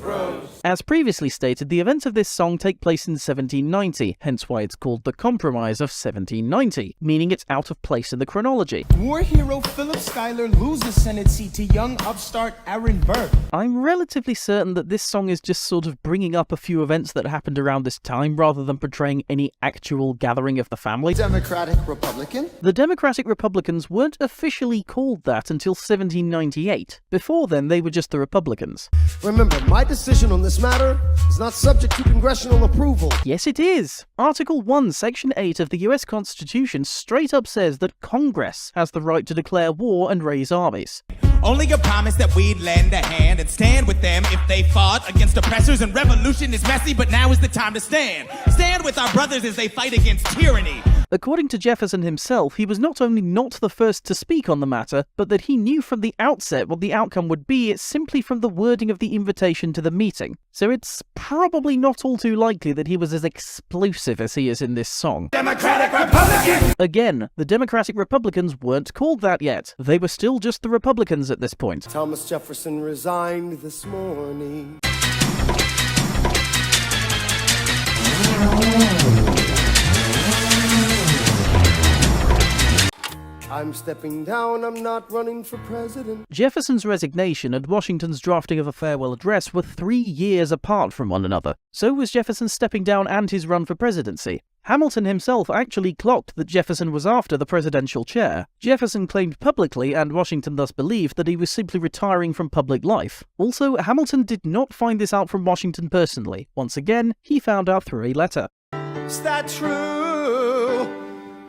As previously stated, the events of this song take place in 1790, hence why it's called the Compromise of 1790, meaning it's out of place in the chronology. War hero Philip Schuyler loses Senate seat to young upstart Aaron Burr. I'm relatively certain that this song is just sort of bringing up a few events that happened around this time rather than portraying any actual gathering of the family. Democratic Republican? The Democratic Republicans weren't officially called that until 1798. Before then, they were just the Republicans. Remember, my decision on this This matter is not subject to congressional approval. Yes, it is. Article 1, Section 8 of the US Constitution straight up says that Congress has the right to declare war and raise armies. Only a promise that we'd lend a hand and stand with them if they fought against oppressors. And revolution is messy, but now is the time to stand. Stand with our brothers as they fight against tyranny. According to Jefferson himself, he was not only not the first to speak on the matter, but that he knew from the outset what the outcome would be simply from the wording of the invitation to the meeting. So it's probably not all too likely that he was as explosive as he is in this song. Democratic Republicans! Again, the Democratic Republicans weren't called that yet. They were still just the Republicans at this point. Thomas Jefferson resigned this morning. I'm stepping down, I'm not running for president. Jefferson's resignation and Washington's drafting of a farewell address were 3 years apart from one another. So was Jefferson stepping down and his run for presidency. Hamilton himself actually clocked that Jefferson was after the presidential chair. Jefferson claimed publicly, and Washington thus believed, that he was simply retiring from public life. Also, Hamilton did not find this out from Washington personally. Once again, he found out through a letter. Is that true?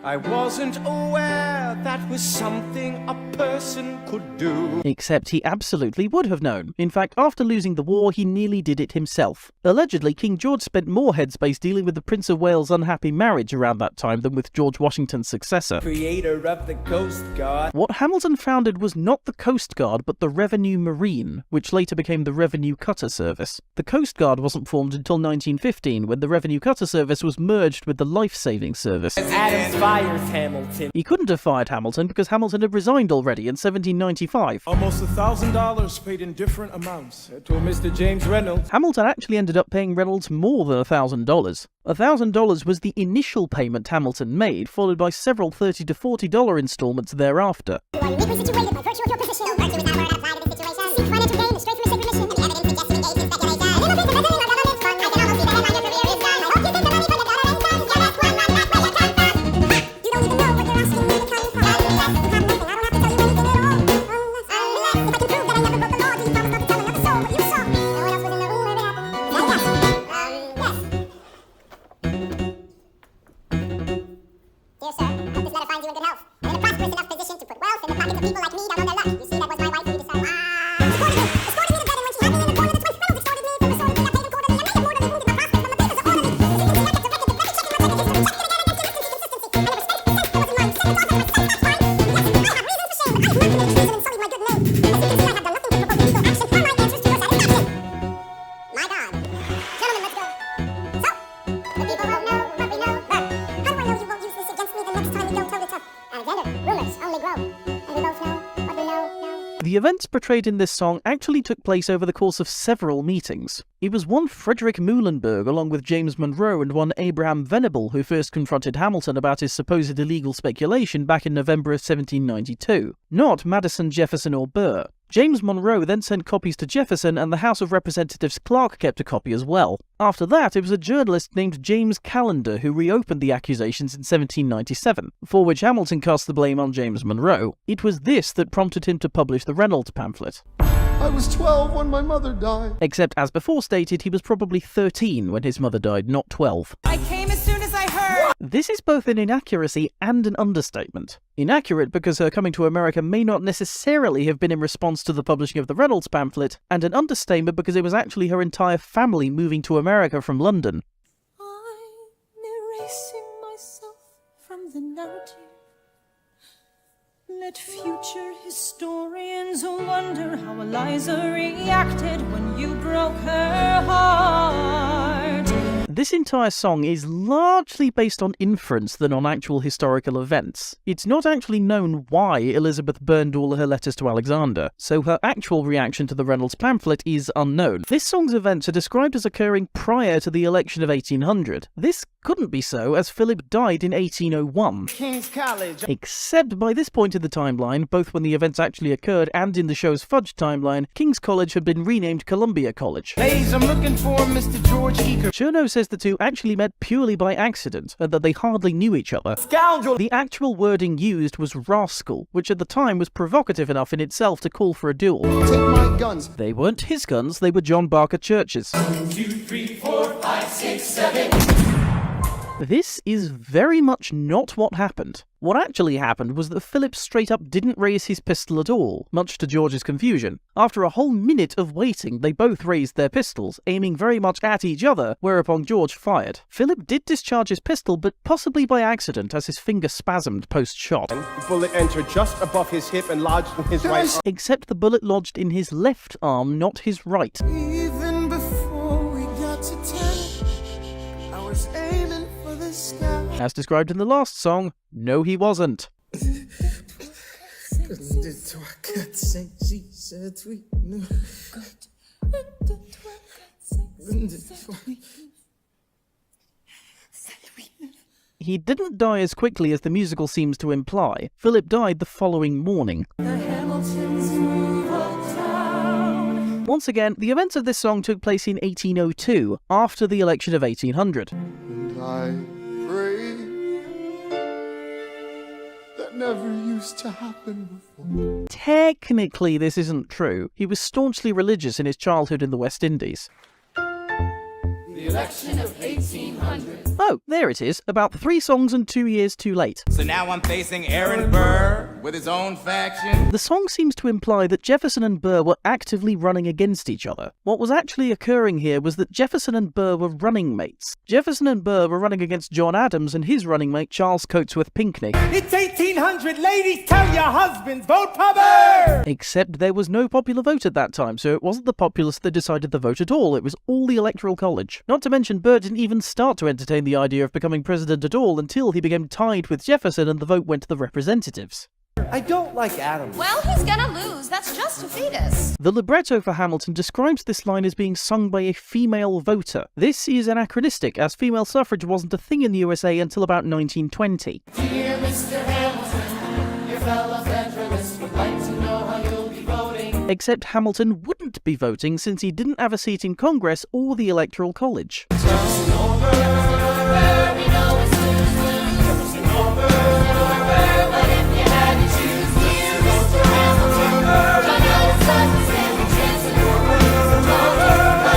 I wasn't aware that was something a person could do. Except he absolutely would have known. In fact, after losing the war, he nearly did it himself. Allegedly, King George spent more headspace dealing with the Prince of Wales' unhappy marriage around that time than with George Washington's successor. Creator of the Coast Guard. What Hamilton founded was not the Coast Guard, but the Revenue Marine, which later became the Revenue Cutter Service. The Coast Guard wasn't formed until 1915, when the Revenue Cutter Service was merged with the Life Saving Service. Adam fires Hamilton. He couldn't have fired Hamilton because Hamilton had resigned already in 1795. Almost $1,000 paid in different amounts to Mr. James Reynolds. Hamilton actually ended up paying Reynolds more than $1,000. $1,000 was the initial payment Hamilton made, followed by several $30 to $40 installments thereafter. You are uniquely situated by virtue of your position. No virtue is not word applied to this situation. Seek financial gain straight from a sacred mission. And the evidence suggests we engage in speculation. Little think the beginning of government fun. I can almost see the headline your career is done. I hope you think the money for the government done. Yeah, that's one right back where you come from. You don't even know what you're asking me to come from. I don't have nothing. I don't have to tell you anything at all. Unless if I can prove that I never broke the law, do you promise not to tell another soul what you saw? No one else was in the room where it happened. Dear sir, I hope this letter finds you in good health. I'm in a prosperous enough position to put wealth in the pockets of people like me down on their luck. You see, that was my wife who decided. Escorted me to bed, and when she had me in the corner, the twins Reynolds extorted me from the sword of me. I paid them quarterly. I made them more than wounded. My prospects from the papers are orderly. You see, I kept a record, the record checking my record history. Check it again against your consistency. I never spent a cent that wasn't mine. Second thought, I was that's fine. Yes, I have reasons for shame. I have not committed treason and sullied my good name. As you can see, I have done nothing to provoke legal action. Are my answers to your satisfaction? My God. Gentlemen, let's go. So, the people won't know what we know, but how do I know you won't use this against me the next time we go toe-to-toe? Alexander, rumors only grow, and we both know what we know now. The events portrayed in this song actually took place over the course of several meetings. It was one Frederick Muhlenberg along with James Monroe and one Abraham Venable who first confronted Hamilton about his supposed illegal speculation back in November of 1792, not Madison, Jefferson or Burr. James Monroe then sent copies to Jefferson, and the House of Representatives clerk kept a copy as well. After that, it was a journalist named James Callender who reopened the accusations in 1797, for which Hamilton cast the blame on James Monroe. It was this that prompted him to publish the Reynolds pamphlet. I was 12 when my mother died. Except, as before stated, he was probably 13 when his mother died, not 12. I came as soon as I heard. This is both an inaccuracy and an understatement. Inaccurate because her coming to America may not necessarily have been in response to the publishing of the Reynolds pamphlet, and an understatement because it was actually her entire family moving to America from London. I'm erasing myself from the narrative. Let future historians wonder how Eliza reacted when you broke her heart. This entire song is largely based on inference than on actual historical events. It's not actually known why Elizabeth burned all her letters to Alexander, so her actual reaction to the Reynolds pamphlet is unknown. This song's events are described as occurring prior to the election of 1800. This couldn't be so, as Philip died in 1801. King's College. Except by this point in the timeline, both when the events actually occurred and in the show's fudge timeline, King's College had been renamed Columbia College. Ladies, I'm looking for Mr. George Eaker. Chernow says the two actually met purely by accident, and that they hardly knew each other. Scoundrel! The actual wording used was rascal, which at the time was provocative enough in itself to call for a duel. Take my guns. They weren't his guns, they were John Barker Church's. 1, 2, 3, 4, 5, 6, 7. This is very much not what happened. What actually happened was that Philip straight up didn't raise his pistol at all, much to George's confusion. After a whole minute of waiting, they both raised their pistols, aiming very much at each other, whereupon George fired. Philip did discharge his pistol, but possibly by accident, as his finger spasmed post-shot. The bullet entered just above his hip and lodged in his right arm. Except the bullet lodged in his left arm, not his right. Even before we got to town, I was aiming for the sky. As described in the last song, no he wasn't. He didn't die as quickly as the musical seems to imply. Philip died the following morning. Once again, the events of this song took place in 1802, after the election of 1800. And I pray that never used to happen before. Technically, this isn't true. He was staunchly religious in his childhood in the West Indies. The election of 1800. Oh, there it is, about 3 songs and 2 years too late. So now I'm facing Aaron Burr with his own faction. The song seems to imply that Jefferson and Burr were actively running against each other. What was actually occurring here was that Jefferson and Burr were running mates. Jefferson and Burr were running against John Adams and his running mate Charles Cotesworth Pinckney. It's 1800, ladies, tell your husbands, vote for Burr! Except there was no popular vote at that time, so it wasn't the populace that decided the vote at all, it was all the Electoral College. Not to mention, Burr didn't even start to entertain the idea of becoming president at all until he became tied with Jefferson and the vote went to the representatives. I don't like Adams. Well, he's gonna lose. That's just a fetus. The libretto for Hamilton describes this line as being sung by a female voter. This is anachronistic, as female suffrage wasn't a thing in the USA until about 1920. Dear Mr. Hamilton, your fellow Federalists would like to know how you'll be voting. Except Hamilton wouldn't be voting since he didn't have a seat in Congress or the Electoral College.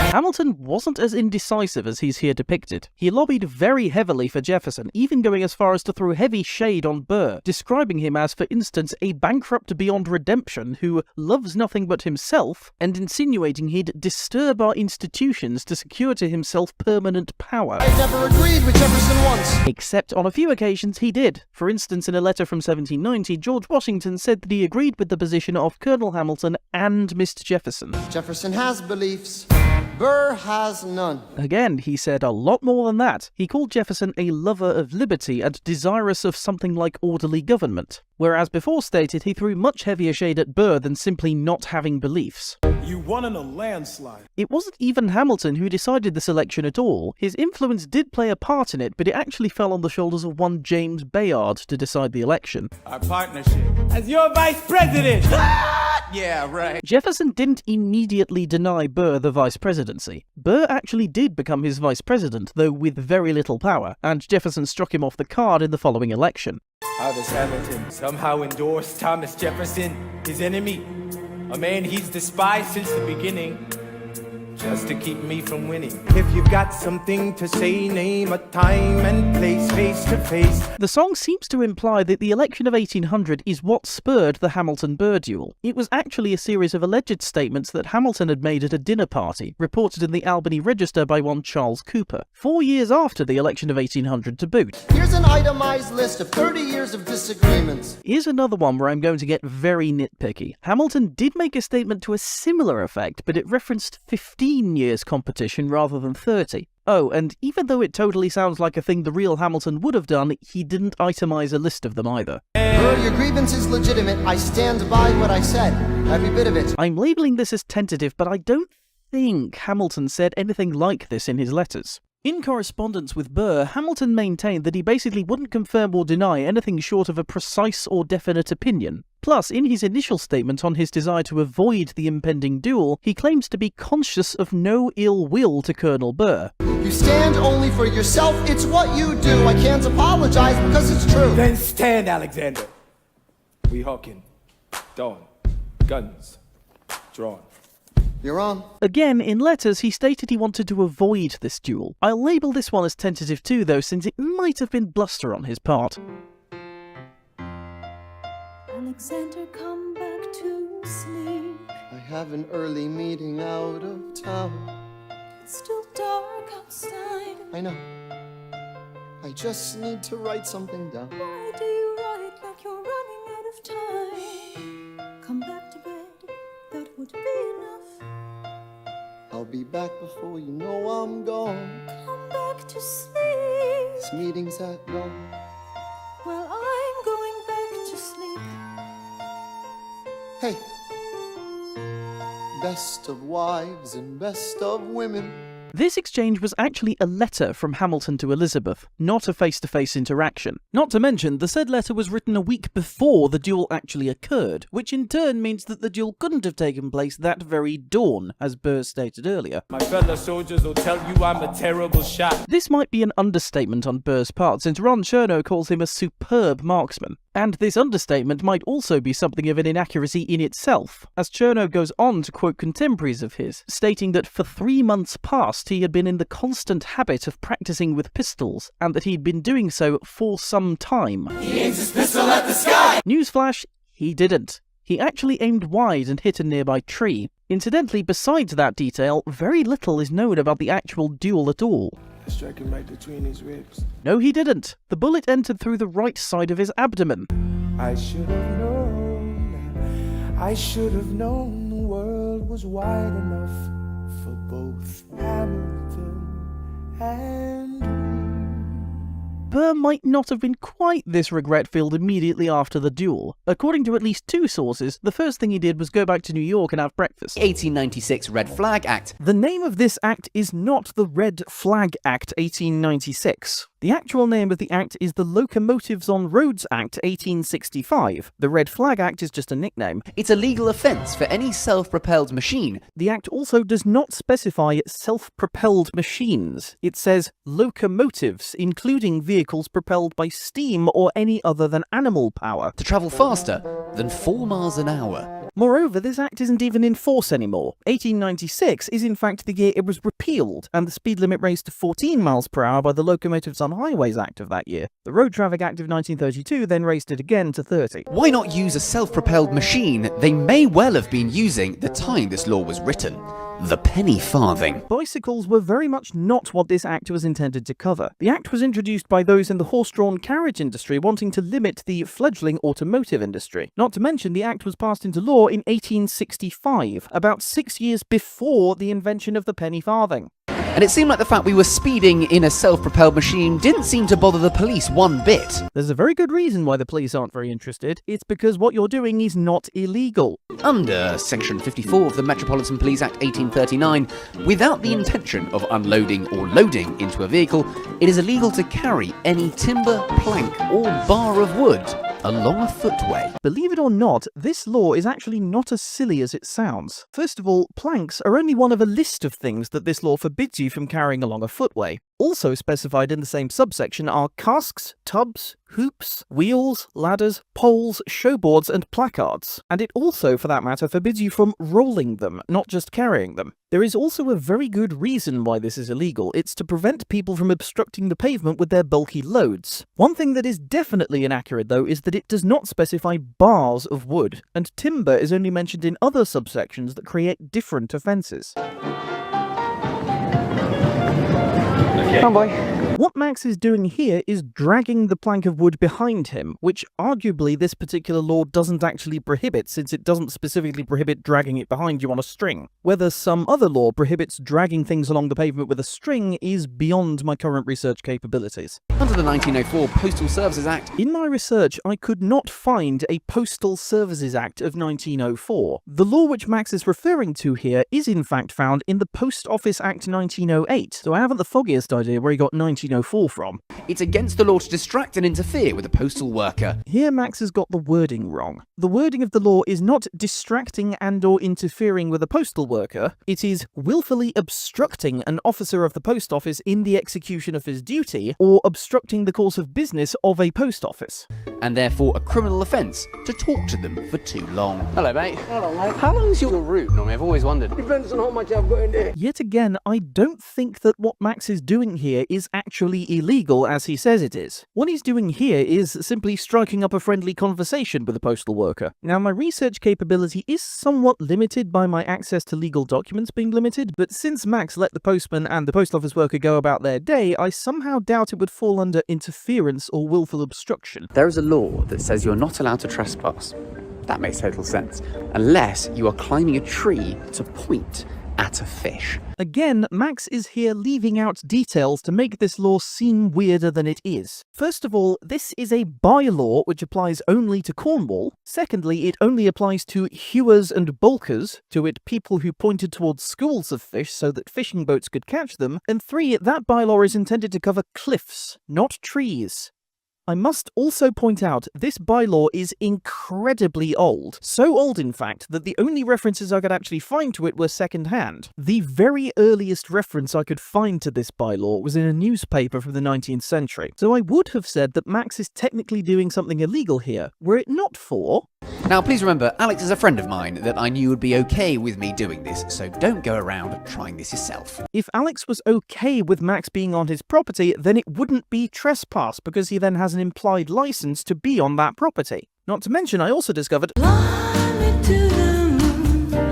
Hamilton wasn't as indecisive as he's here depicted. He lobbied very heavily for Jefferson, even going as far as to throw heavy shade on Burr, describing him as, for instance, a bankrupt beyond redemption who loves nothing but himself, and insinuating he'd disturb our institutions to secure to himself permanent power. I never agreed with Jefferson once. Except on a few occasions he did. For instance, in a letter from 1790, George Washington said that he agreed with the position of Colonel Hamilton and Mr. Jefferson. Jefferson has beliefs. Burr has none. Again, he said a lot more than that. He called Jefferson a lover of liberty and desirous of something like orderly government. Whereas before stated, he threw much heavier shade at Burr than simply not having beliefs. You won in a landslide. It wasn't even Hamilton who decided this election at all. His influence did play a part in it, but it actually fell on the shoulders of one James Bayard to decide the election. Our partnership. As your vice president! Yeah, right. Jefferson didn't immediately deny Burr the vice presidency. Burr actually did become his vice president, though with very little power, and Jefferson struck him off the card in the following election. How does Hamilton somehow endorse Thomas Jefferson, his enemy? A man he's despised since the beginning, just to keep me from winning. If you've got something to say, name a time and place, face to face. The song seems to imply that the election of 1800 is what spurred the Hamilton-Burr duel. It was actually a series of alleged statements that Hamilton had made at a dinner party, reported in the Albany Register by one Charles Cooper, 4 years after the election of 1800 to boot. Here's an itemized list of 30 years of disagreements. Here's another one where I'm going to get very nitpicky. Hamilton did make a statement to a similar effect, but it referenced 15 years competition rather than 30. Oh, and even though it totally sounds like a thing the real Hamilton would have done, he didn't itemize a list of them either. Burr, your grievance is legitimate. I stand by what I said. Every bit of it. I'm labeling this as tentative, but I don't think Hamilton said anything like this in his letters. In correspondence with Burr, Hamilton maintained that he basically wouldn't confirm or deny anything short of a precise or definite opinion. Plus, in his initial statement on his desire to avoid the impending duel, he claims to be conscious of no ill will to Colonel Burr. You stand only for yourself, it's what you do. I can't apologize because it's true. Then stand, Alexander. We hawking. Dawn. Guns. Drawn. You're on. Again, in letters, he stated he wanted to avoid this duel. I'll label this one as tentative too, though, since it might have been bluster on his part. Alexander, come back to sleep. I have an early meeting out of town. It's still dark outside. I know. I just need to write something down. Why do you write like you're running out of time? Come back to bed, that would be enough. I'll be back before you know I'm gone. Come back to sleep. This meeting's at dawn. Well, I'm going back to sleep. Hey. Best of wives and best of women. This exchange was actually a letter from Hamilton to Elizabeth, not a face-to-face interaction. Not to mention, the said letter was written a week before the duel actually occurred, which in turn means that the duel couldn't have taken place that very dawn, as Burr stated earlier. My fellow soldiers will tell you I'm a terrible shot. This might be an understatement on Burr's part, since Ron Chernow calls him a superb marksman. And this understatement might also be something of an inaccuracy in itself, as Chernow goes on to quote contemporaries of his, stating that for 3 months past he had been in the constant habit of practicing with pistols, and that he'd been doing so for some time. He aims his pistol at the sky! Newsflash, he didn't. He actually aimed wide and hit a nearby tree. Incidentally, besides that detail, very little is known about the actual duel at all. I struck him right between his ribs. No, he didn't. The bullet entered through the right side of his abdomen. I should have known. I should have known the world was wide enough for both Hamilton and me. Burr might not have been quite this regret-filled immediately after the duel. According to at least 2 sources, the first thing he did was go back to New York and have breakfast. 1896 Red Flag Act. The name of this act is not the Red Flag Act 1896. The actual name of the act is the Locomotives on Roads Act 1865. The Red Flag Act is just a nickname. It's a legal offence for any self-propelled machine. The act also does not specify self-propelled machines. It says locomotives, including vehicles propelled by steam or any other than animal power. To travel faster than 4 miles an hour. Moreover, this act isn't even in force anymore. 1896 is in fact the year it was repealed, and the speed limit raised to 14 miles per hour by the Locomotives on Highways Act of that year. The Road Traffic Act of 1932 then raised it again to 30. Why not use a self-propelled machine they may well have been using the time this law was written? The penny farthing. Bicycles were very much not what this act was intended to cover. The act was introduced by those in the horse-drawn carriage industry wanting to limit the fledgling automotive industry. Not to mention, the act was passed into law in 1865, about 6 years before the invention of the penny farthing. And it seemed like the fact we were speeding in a self-propelled machine didn't seem to bother the police one bit. There's a very good reason why the police aren't very interested. It's because what you're doing is not illegal. Under Section 54 of the Metropolitan Police Act 1839, without the intention of unloading or loading into a vehicle, it is illegal to carry any timber, plank, or bar of wood along a footway. Believe it or not, this law is actually not as silly as it sounds. First of all, planks are only one of a list of things that this law forbids you from carrying along a footway. Also specified in the same subsection are casks, tubs, hoops, wheels, ladders, poles, showboards, and placards. And it also, for that matter, forbids you from rolling them, not just carrying them. There is also a very good reason why this is illegal. It's to prevent people from obstructing the pavement with their bulky loads. One thing that is definitely inaccurate, though, is that it does not specify bars of wood, and timber is only mentioned in other subsections that create different offences. Come on, boy. What Max is doing here is dragging the plank of wood behind him, which arguably this particular law doesn't actually prohibit, since it doesn't specifically prohibit dragging it behind you on a string. Whether some other law prohibits dragging things along the pavement with a string is beyond my current research capabilities. Under the 1904 Postal Services Act. In my research, I could not find a Postal Services Act of 1904. The law which Max is referring to here is in fact found in the Post Office Act 1908, so I haven't the foggiest idea where he got 1904 from. It's against the law to distract and interfere with a postal worker. Here Max has got the wording wrong. The wording of the law is not distracting and or interfering with a postal worker, it is willfully obstructing an officer of the post office in the execution of his duty, or obstructing the course of business of a post office. And therefore a criminal offence to talk to them for too long. Hello, mate. Hello, mate. How long is your route normally? I've always wondered. Depends on how much I've got in there. Yet again, I don't think that what Max is doing here is actually illegal as he says it is. What he's doing here is simply striking up a friendly conversation with a postal worker. Now, my research capability is somewhat limited by my access to legal documents being limited, but since Max let the postman and the post office worker go about their day, I somehow doubt it would fall under interference or willful obstruction. There is a law that says you're not allowed to trespass. That makes total sense. Unless you are climbing a tree to point at a fish. Again, Max is here leaving out details to make this law seem weirder than it is. First of all, this is a bylaw which applies only to Cornwall. Secondly, it only applies to hewers and bulkers, to wit people who pointed towards schools of fish so that fishing boats could catch them. And 3, that bylaw is intended to cover cliffs, not trees. I must also point out, this bylaw is incredibly old. So old, in fact, that the only references I could actually find to it were second-hand. The very earliest reference I could find to this bylaw was in a newspaper from the 19th century. So I would have said that Max is technically doing something illegal here, were it not for... Now, please remember, Alex is a friend of mine that I knew would be okay with me doing this, so don't go around trying this yourself. If Alex was okay with Max being on his property, then it wouldn't be trespass, because he then has an implied license to be on that property. Not to mention, I also discovered...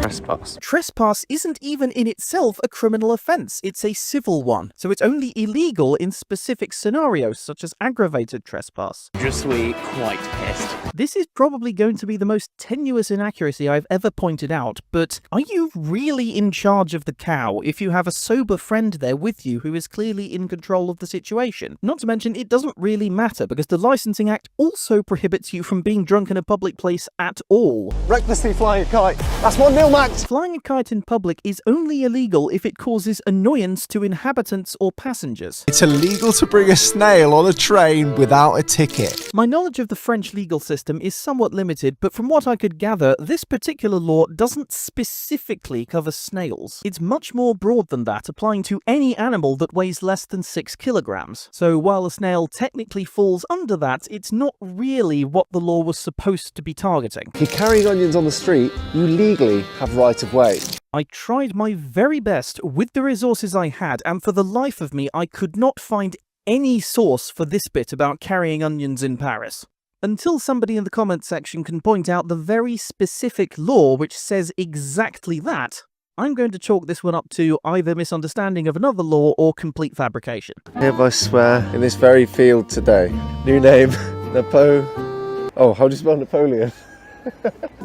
Trespass. Trespass isn't even in itself a criminal offence, it's a civil one, so it's only illegal in specific scenarios, such as aggravated trespass. Je suis quite pissed. This is probably going to be the most tenuous inaccuracy I've ever pointed out, but are you really in charge of the cow if you have a sober friend there with you who is clearly in control of the situation? Not to mention, it doesn't really matter, because the Licensing Act also prohibits you from being drunk in a public place at all. Recklessly flying a kite. That's 1-0, Max. Flying a kite in public is only illegal if it causes annoyance to inhabitants or passengers. It's illegal to bring a snail on a train without a ticket. My knowledge of the French legal system is somewhat limited, but from what I could gather, this particular law doesn't specifically cover snails. It's much more broad than that, applying to any animal that weighs less than 6 kilograms. So while a snail technically falls under that, it's not really what the law was supposed to be targeting. If you're carrying onions on the street, you legally have right of way. I tried my very best with the resources I had, and for the life of me, I could not find any source for this bit about carrying onions in Paris. Until somebody in the comments section can point out the very specific law which says exactly that, I'm going to chalk this one up to either misunderstanding of another law or complete fabrication. Hereby swear in this very field today. New name, Oh, how do you spell Napoleon?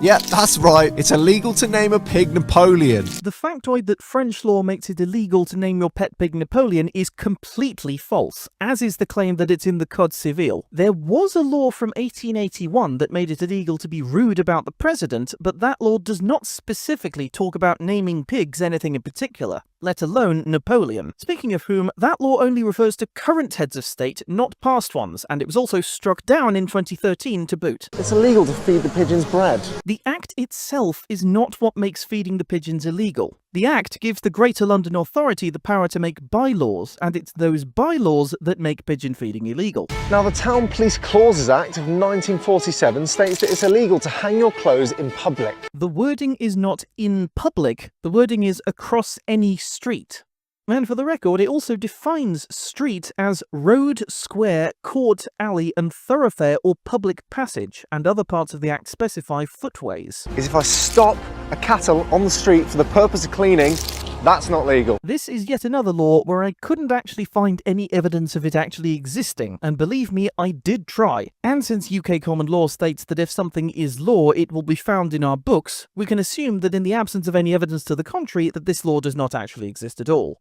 Yeah, that's right. It's illegal to name a pig Napoleon. The factoid that French law makes it illegal to name your pet pig Napoleon is completely false, as is the claim that it's in the Code Civil. There was a law from 1881 that made it illegal to be rude about the president, but that law does not specifically talk about naming pigs anything in particular, let alone Napoleon. Speaking of whom, that law only refers to current heads of state, not past ones, and it was also struck down in 2013 to boot. It's illegal to feed the pigeons bread. The Act itself is not what makes feeding the pigeons illegal. The Act gives the Greater London Authority the power to make bylaws, and it's those bylaws that make pigeon feeding illegal. Now, the Town Police Clauses Act of 1947 states that it's illegal to hang your clothes in public. The wording is not in public, the wording is across any street. And for the record, it also defines street as road, square, court, alley, and thoroughfare or public passage, and other parts of the Act specify footways. Is if I stop a cattle on the street for the purpose of cleaning, that's not legal. This is yet another law where I couldn't actually find any evidence of it actually existing, and believe me, I did try. And since UK common law states that if something is law, it will be found in our books, we can assume that in the absence of any evidence to the contrary, that this law does not actually exist at all.